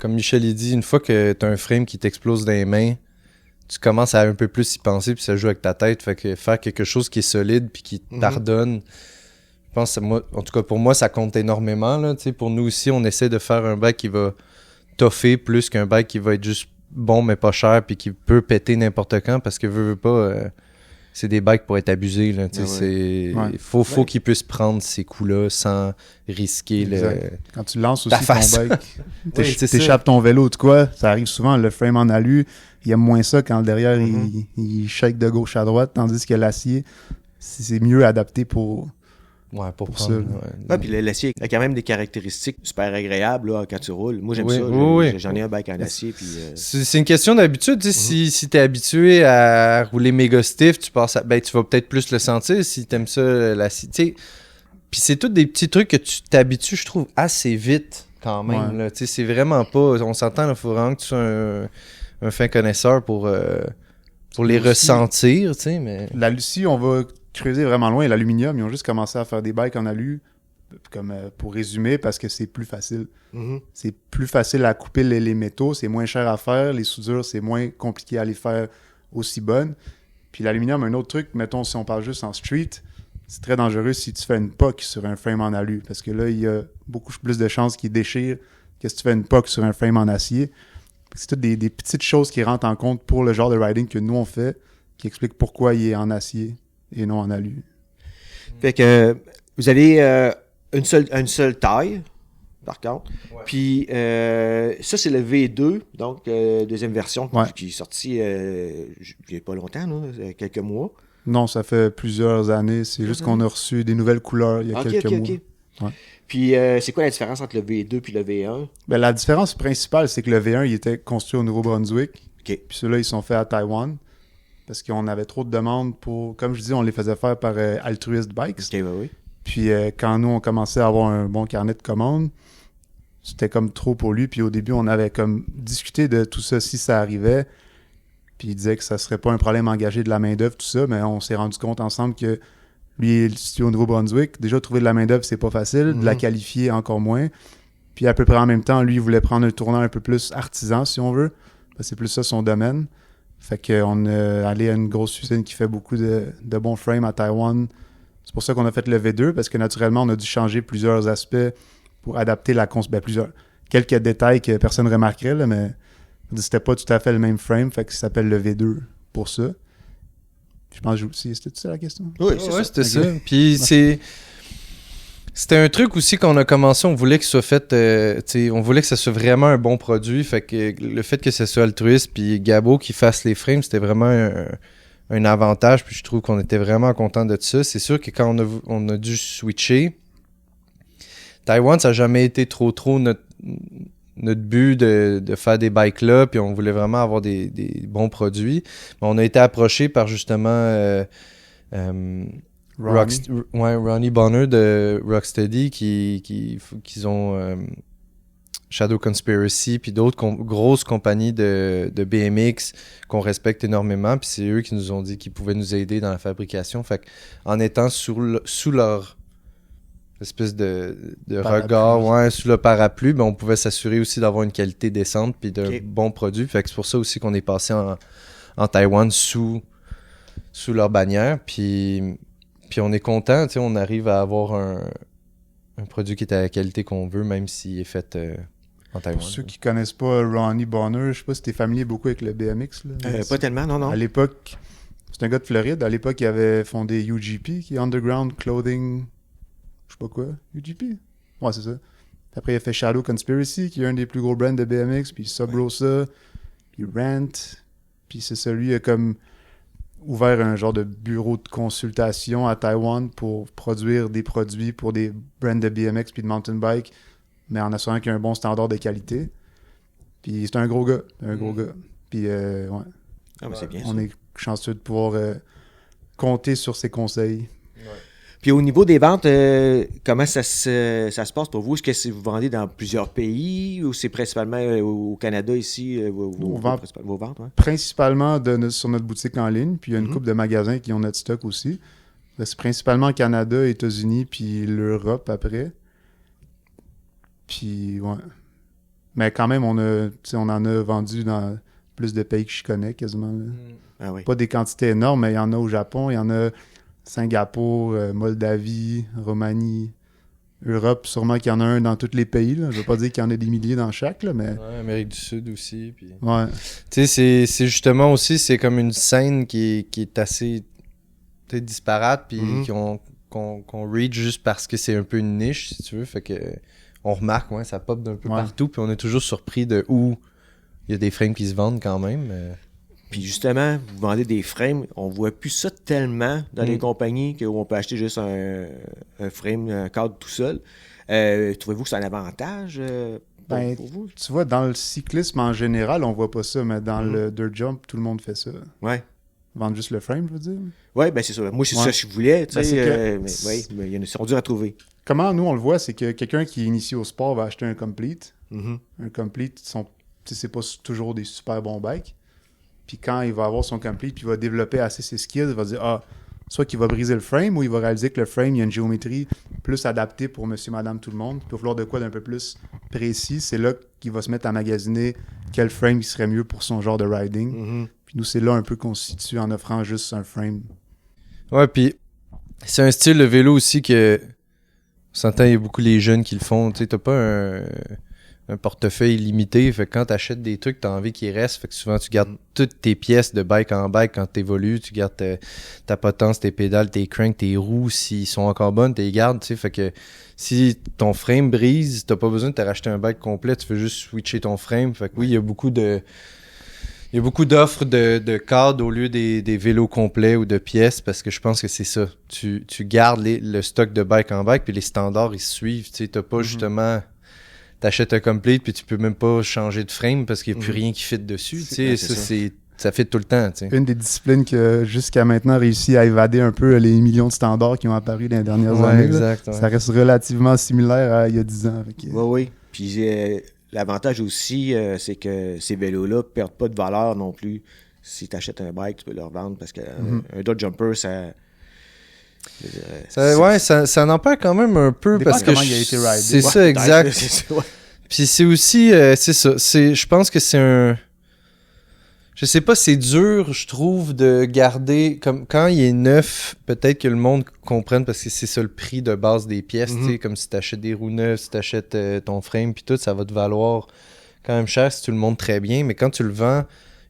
Comme Michel il dit, une fois que t'as un frame qui t'explose dans les mains, tu commences à un peu plus y penser puis ça joue avec ta tête. Fait que faire quelque chose qui est solide puis qui pardonne... Je pense que en tout cas pour moi ça compte énormément là, pour nous aussi on essaie de faire un bike qui va toffer plus qu'un bike qui va être juste bon mais pas cher puis qui peut péter n'importe quand parce que veut pas c'est des bikes pour être abusés là, faut qu'ils puissent prendre ces coups là sans risquer quand tu lances aussi ton bike oui, t'échappes ton vélo de quoi, ça arrive souvent, le frame en alu il aime moins ça quand le derrière il shake de gauche à droite tandis que l'acier c'est mieux adapté pour pour ça. Puis l'acier a quand même des caractéristiques super agréables là, quand tu roules. Moi, j'aime ça. J'en ai un bike en acier. Puis, c'est une question d'habitude. Si t'es habitué à rouler méga stiff, tu vas peut-être plus le sentir si t'aimes ça, l'acier. Puis c'est tous des petits trucs que tu t'habitues, je trouve, assez vite quand même. Là. C'est vraiment pas... On s'entend, il faut vraiment que tu sois un fin connaisseur pour les ressentir. Mais... La Lucie, on va... creuser vraiment loin. L'aluminium, ils ont juste commencé à faire des bikes en alu, comme pour résumer, parce que c'est plus facile. C'est plus facile à couper les métaux, c'est moins cher à faire, les soudures, c'est moins compliqué à les faire aussi bonnes. Puis l'aluminium, un autre truc, mettons, si on parle juste en street, c'est très dangereux si tu fais une POC sur un frame en alu, parce que là, il y a beaucoup plus de chances qu'il déchire que si tu fais une POC sur un frame en acier. C'est toutes des petites choses qui rentrent en compte pour le genre de riding que nous, on fait, qui expliquent pourquoi il est en acier et non en alu. Fait que vous avez une seule taille, par contre. Ouais. Puis ça, c'est le V2, donc deuxième version qui est sortie il n'y a pas longtemps, là, quelques mois. Non, ça fait plusieurs années. C'est juste qu'on a reçu des nouvelles couleurs il y a quelques mois. Ouais. Puis c'est quoi la différence entre le V2 et le V1? Ben, la différence principale, c'est que le V1, il était construit au Nouveau-Brunswick. Puis ceux-là, ils sont faits à Taïwan. Parce qu'on avait trop de demandes pour... Comme je dis, on les faisait faire par Altruist Bikes. Oui. Puis quand nous, on commençait à avoir un bon carnet de commandes, c'était comme trop pour lui. Puis au début, on avait comme discuté de tout ça si ça arrivait. Puis il disait que ça serait pas un problème engager de la main-d'œuvre, tout ça. Mais on s'est rendu compte ensemble que lui est situé au Nouveau-Brunswick. Déjà, trouver de la main-d'œuvre, c'est pas facile. De la qualifier, encore moins. Puis à peu près en même temps, lui, il voulait prendre un tournant un peu plus artisan, si on veut. C'est plus ça son domaine. Fait qu'on est allé à une grosse usine qui fait beaucoup de bons frames à Taïwan. C'est pour ça qu'on a fait le V2, parce que naturellement, on a dû changer plusieurs aspects pour adapter la quelques détails que personne ne remarquerait, là, mais C'était pas tout à fait le même frame, fait que ça s'appelle le V2 pour ça. Je pense que c'était ça la question? Oui, c'était ça. Puis c'était un truc aussi qu'on a commencé, on voulait que ce soit fait, on voulait que ça soit vraiment un bon produit, fait que le fait que ce soit altruiste, puis Gabo qui fasse les frames, c'était vraiment un avantage, puis je trouve qu'on était vraiment content de ça. C'est sûr que quand on a dû switcher, Taïwan, ça n'a jamais été trop notre but de faire des bikes là, puis on voulait vraiment avoir des bons produits. Mais on a été approché par justement Ronnie Bonner de Rocksteady qui ont Shadow Conspiracy puis d'autres grosses compagnies de BMX qu'on respecte énormément, puis c'est eux qui nous ont dit qu'ils pouvaient nous aider dans la fabrication. Fait en étant sous leur espèce de regard, sous le parapluie, ben on pouvait s'assurer aussi d'avoir une qualité décente puis d'un bon produit. Fait que c'est pour ça aussi qu'on est passé en Taïwan sous leur bannière, puis on est content, tu sais, on arrive à avoir un produit qui est à la qualité qu'on veut, même s'il est fait en Taïwan. Pour ceux qui connaissent pas Ronnie Bonner, je sais pas si t'es familier beaucoup avec le BMX. Là. Pas tellement, non. À l'époque, c'est un gars de Floride. À l'époque, il avait fondé UGP, qui est Underground Clothing, je sais pas quoi, UGP? Ouais, c'est ça. Après, il a fait Shadow Conspiracy, qui est un des plus gros brands de BMX, puis Sub Rosa, puis Rant, puis c'est ça, lui, il a comme ouvert un genre de bureau de consultation à Taïwan pour produire des produits pour des brands de BMX puis de mountain bike, mais en assurant qu'il y a un bon standard de qualité. Puis c'est un gros gars, Puis ouais. Ah, c'est bien, on est chanceux de pouvoir compter sur ses conseils. Ouais. Puis au niveau des ventes, comment ça se passe pour vous? Est-ce que vous vendez dans plusieurs pays ou c'est principalement au Canada ici, vos ventes? Ouais? Principalement sur notre boutique en ligne, puis il y a une couple de magasins qui ont notre stock aussi. Là, c'est principalement Canada, États-Unis, puis l'Europe après. Puis, ouais. Mais quand même, on en a vendu dans plus de pays que je connais quasiment. Là. Ah oui. Pas des quantités énormes, mais il y en a au Japon, il y en a Singapour, Moldavie, Roumanie, Europe, sûrement qu'il y en a un dans tous les pays. Là. Je veux pas dire qu'il y en a des milliers dans chaque, là, mais... Ouais, Amérique du Sud aussi. Puis... Ouais. Tu sais, c'est justement aussi, c'est comme une scène qui est assez disparate, puis qu'on reach juste parce que c'est un peu une niche, si tu veux. Fait que on remarque, ça pop d'un peu partout, puis on est toujours surpris de où il y a des frames qui se vendent quand même. Puis justement, vous vendez des frames, on voit plus ça tellement dans les compagnies où on peut acheter juste un frame, un cadre tout seul. Trouvez-vous que c'est un avantage pour vous? Tu vois, dans le cyclisme en général, on voit pas ça, mais dans le dirt jump, tout le monde fait ça. Ouais. Vendre juste le frame, je veux dire. Ouais, ben c'est ça. Moi, c'est ça que je voulais, tu sais. Mais ils sont durs à trouver. Comment nous, on le voit, c'est que quelqu'un qui est initié au sport va acheter un complete. Un complete, c'est pas toujours des super bons bikes. Puis quand il va avoir son complete, puis il va développer assez ses skills, il va dire, soit qu'il va briser le frame, ou il va réaliser que le frame, il y a une géométrie plus adaptée pour monsieur, madame, tout le monde. Il va falloir de quoi d'un peu plus précis. C'est là qu'il va se mettre à magasiner quel frame il serait mieux pour son genre de riding. Puis nous, c'est là un peu qu'on se situe en offrant juste un frame. Ouais, puis c'est un style de vélo aussi que... On s'entend, il y a beaucoup les jeunes qui le font. Tu sais, t'as pas un portefeuille limité. Fait que quand t'achètes des trucs, t'as envie qu'ils restent. Fait que souvent, tu gardes toutes tes pièces de bike en bike quand t'évolues. Tu gardes ta potence, tes pédales, tes cranks, tes roues. S'ils sont encore bonnes, t'es gardes. Tu sais, fait que si ton frame brise, t'as pas besoin de te racheter un bike complet. Tu veux juste switcher ton frame. Fait que oui, il y a beaucoup d'offres de cadres au lieu des vélos complets ou de pièces parce que je pense que c'est ça. Tu gardes le stock de bike en bike puis les standards, ils se suivent. Tu sais, t'as pas justement... T'achètes un complete puis tu peux même pas changer de frame parce qu'il n'y a plus rien qui fit dessus. Tu sais, ça fit tout le temps. Tu sais. Une des disciplines qui a jusqu'à maintenant réussi à évader un peu les millions de standards qui ont apparu dans les dernières années. Exact, ouais. Ça reste relativement similaire à il y a 10 ans. Oui. Puis l'avantage aussi, c'est que ces vélos-là perdent pas de valeur non plus. Si tu achètes un bike, tu peux le revendre parce qu'un Dodge Jumper, ça en perd quand même un peu parce que il a été ridé. C'est ça, exact. Puis c'est aussi, c'est ça. Je pense que c'est un... Je sais pas, c'est dur, je trouve, de garder... Comme quand il est neuf, peut-être que le monde comprenne parce que c'est ça le prix de base des pièces. Tu sais, comme si t'achètes des roues neuves, si t'achètes ton frame, puis tout, ça va te valoir quand même cher si tu le montres très bien, mais quand tu le vends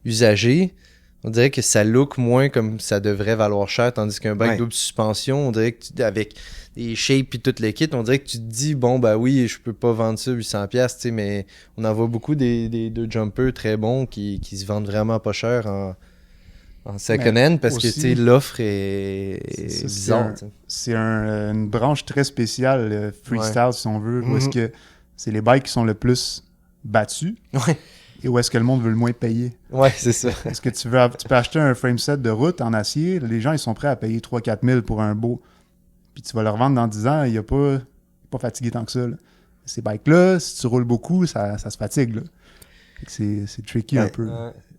usagé, on dirait que ça look moins comme ça devrait valoir cher, tandis qu'un bike double suspension, on dirait que avec des shapes et tout le kit, on dirait que tu te dis, bon, bah oui, je peux pas vendre ça 800$, tu sais, mais on en voit beaucoup des deux jumpers très bons qui se vendent vraiment pas cher en second-hand parce que, tu sais, l'offre est bizarre. C'est une branche très spéciale, freestyle, si on veut, où est-ce que c'est les bikes qui sont le plus battus. Ouais. Et où est-ce que le monde veut le moins payer. Ouais, c'est ça. Est-ce que tu peux acheter un frame set de route en acier, les gens ils sont prêts à payer 3-4 000 pour un beau. Puis tu vas le revendre dans 10 ans, il n'est pas fatigué tant que ça. Là. Ces bikes-là, si tu roules beaucoup, ça se fatigue. Là. C'est tricky un peu.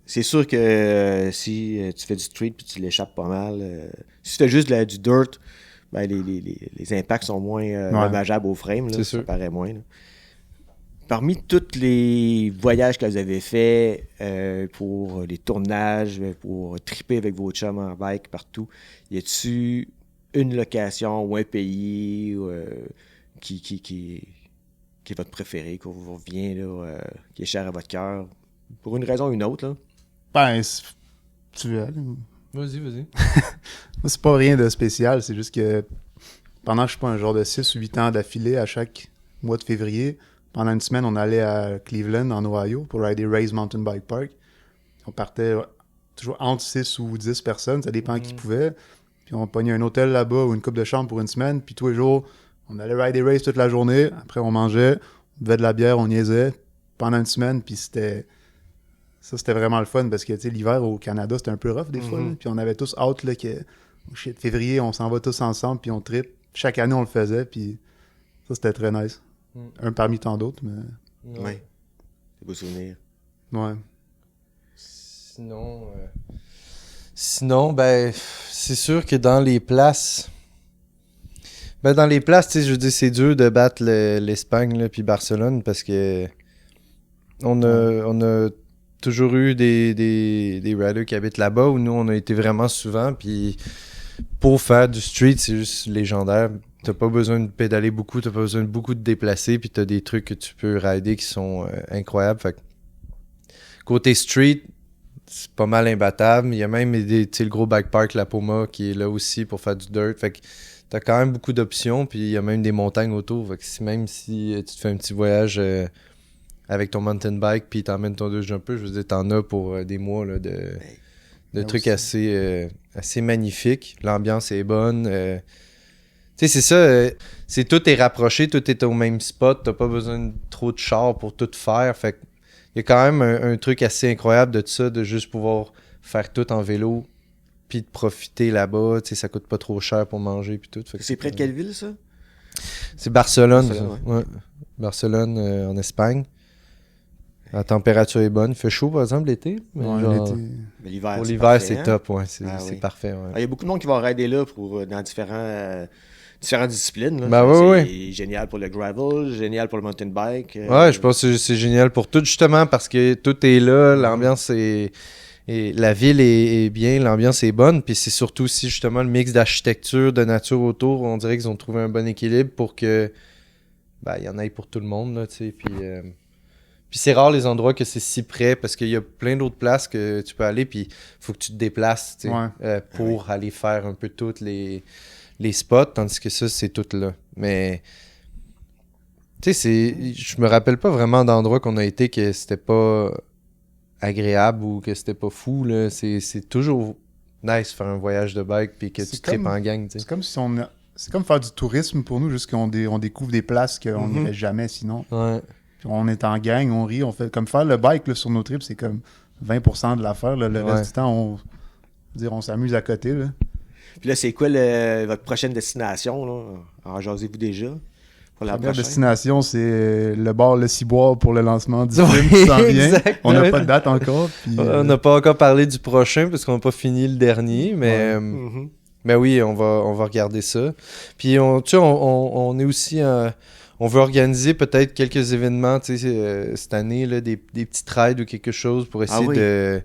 C'est sûr que si tu fais du street puis tu l'échappes pas mal, si tu fais juste du dirt, ben les impacts sont moins dommageables au frame. Là, ça paraît moins. Là. Parmi tous les voyages que vous avez faits pour les tournages, pour triper avec vos chums en bike partout, y a-tu une location ou un pays qui est votre préféré, qui vous revient, là, qui est cher à votre cœur, pour une raison ou une autre? Là? Ben, tu veux aller? Vas-y. Moi, c'est pas rien de spécial, c'est juste que pendant, je sais pas, un genre de 6 ou 8 ans d'affilée à chaque mois de février, pendant une semaine, on allait à Cleveland, en Ohio, pour rider Rays Mountain Bike Park. On partait toujours entre 6 ou 10 personnes, ça dépend qui pouvait. Puis on pognait un hôtel là-bas ou une couple de chambres pour une semaine. Puis tous les jours, on allait rider Rays toute la journée. Après, on mangeait, on buvait de la bière, on niaisait pendant une semaine. Puis c'était vraiment le fun parce que l'hiver au Canada, c'était un peu rough des fois. Là. Puis on avait tous hâte là, que février, on s'en va tous ensemble, puis on trippe. Chaque année, on le faisait. Puis ça, c'était très nice. Un parmi tant d'autres, mais... Ouais. C'est beau souvenir. Ouais. Sinon, ben, c'est sûr que dans les places... Ben, dans les places, tu sais, je veux dire, c'est dur de battre l'Espagne, là, puis Barcelone, parce que on a toujours eu des riders qui habitent là-bas, où nous, on a été vraiment souvent, puis pour faire du street, c'est juste légendaire. T'as pas besoin de pédaler beaucoup, t'as pas besoin de beaucoup de déplacer, puis t'as des trucs que tu peux rider qui sont incroyables. Fait que, côté street, c'est pas mal imbattable. Il y a même le gros bike park La Poma qui est là aussi pour faire du dirt. Fait que t'as quand même beaucoup d'options, puis il y a même des montagnes autour. Fait que même si tu te fais un petit voyage avec ton mountain bike, puis t'emmènes ton deux jumper, je veux dire, t'en as pour des mois là, de trucs assez magnifiques. L'ambiance est bonne. Tu sais, c'est ça, tout est rapproché, tout est au même spot, t'as pas besoin de trop de chars pour tout faire, fait que il y a quand même un truc assez incroyable de ça, de juste pouvoir faire tout en vélo, puis de profiter là-bas, tu sais, ça coûte pas trop cher pour manger, puis tout. C'est près de quelle ville, ça? C'est Barcelone, ouais. Barcelone, en Espagne. La température est bonne, il fait chaud, par exemple, l'été, mais Mais l'hiver, pour l'hiver, c'est top, ouais, c'est parfait, ouais. Il y a beaucoup de monde qui va rider là dans différentes disciplines. Là. Ben c'est génial pour le gravel, génial pour le mountain bike. Ouais, je pense que c'est génial pour tout, justement, parce que tout est là, l'ambiance est... Et la ville est bien, l'ambiance est bonne, puis c'est surtout aussi, justement, le mix d'architecture, de nature autour. On dirait qu'ils ont trouvé un bon équilibre pour que... Ben, il y en ait pour tout le monde, là, tu sais, Puis c'est rare les endroits que c'est si près, parce qu'il y a plein d'autres places que tu peux aller, puis il faut que tu te déplaces, tu sais, pour aller faire un peu toutes les spots, tandis que ça, c'est tout là. Mais, tu sais, je me rappelle pas vraiment d'endroits qu'on a été que c'était pas agréable ou que c'était pas fou, là. C'est toujours nice faire un voyage de bike puis que tu tripes en gang, tu sais. C'est comme si c'est comme faire du tourisme pour nous, juste qu'on découvre des places qu'on n'irait jamais sinon. Ouais. Puis on est en gang, on rit, on fait comme faire le bike là, sur nos trips, c'est comme 20% de l'affaire. Le reste du temps, on s'amuse à côté. Là. Puis là, c'est quoi votre prochaine destination? Là? En jasez-vous déjà? Pour la première destination, c'est le bar Le Ciboire pour le lancement du film qui s'en vient. On n'a pas de date encore. Puis, on n'a pas encore parlé du prochain parce qu'on n'a pas fini le dernier, mais... Mais oui, on va regarder ça. Puis on est aussi... on veut organiser peut-être quelques événements cette année, là, des petites rides ou quelque chose pour essayer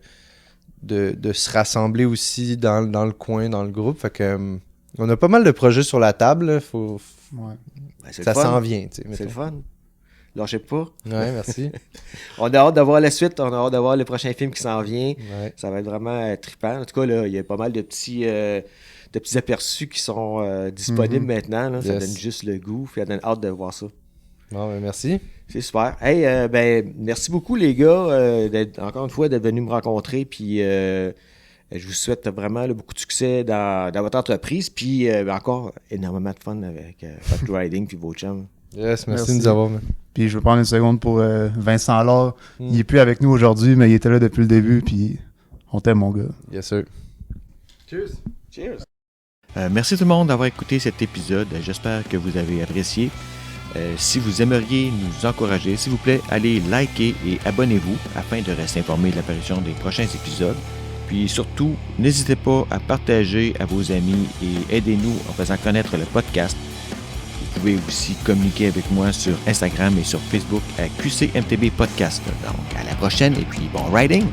de se rassembler aussi dans le coin, dans le groupe. Fait que on a pas mal de projets sur la table. Ça s'en vient. C'est le fun. Lâchez pas. Ouais, merci. On a hâte de voir la suite. On a hâte de voir le prochain film qui s'en vient. Ouais. Ça va être vraiment trippant. En tout cas, là, il y a pas mal de petits aperçus qui sont disponibles maintenant. Là. Ça Yes. donne juste le goût. Puis on a hâte de voir ça. Bon, ben merci. C'est super. Hey, merci beaucoup les gars, encore une fois, d'être venus me rencontrer. Puis je vous souhaite vraiment là, beaucoup de succès dans votre entreprise. Puis encore énormément de fun avec Fat Riding puis vos chums. Yes, merci Merci. de nous avoir. Man. Puis je vais prendre une seconde pour Vincent Allard. Il est plus avec nous aujourd'hui, mais il était là depuis le début, puis on t'aime, mon gars. Yes, sir. Cheers. Cheers. Merci tout le monde d'avoir écouté cet épisode. J'espère que vous avez apprécié. Si vous aimeriez nous encourager, s'il vous plaît, allez liker et abonnez-vous afin de rester informé de l'apparition des prochains épisodes. Puis surtout, n'hésitez pas à partager à vos amis et aidez-nous en faisant connaître le podcast. Vous pouvez aussi communiquer avec moi sur Instagram et sur Facebook à QCMTB Podcast. Donc, à la prochaine et puis bon riding!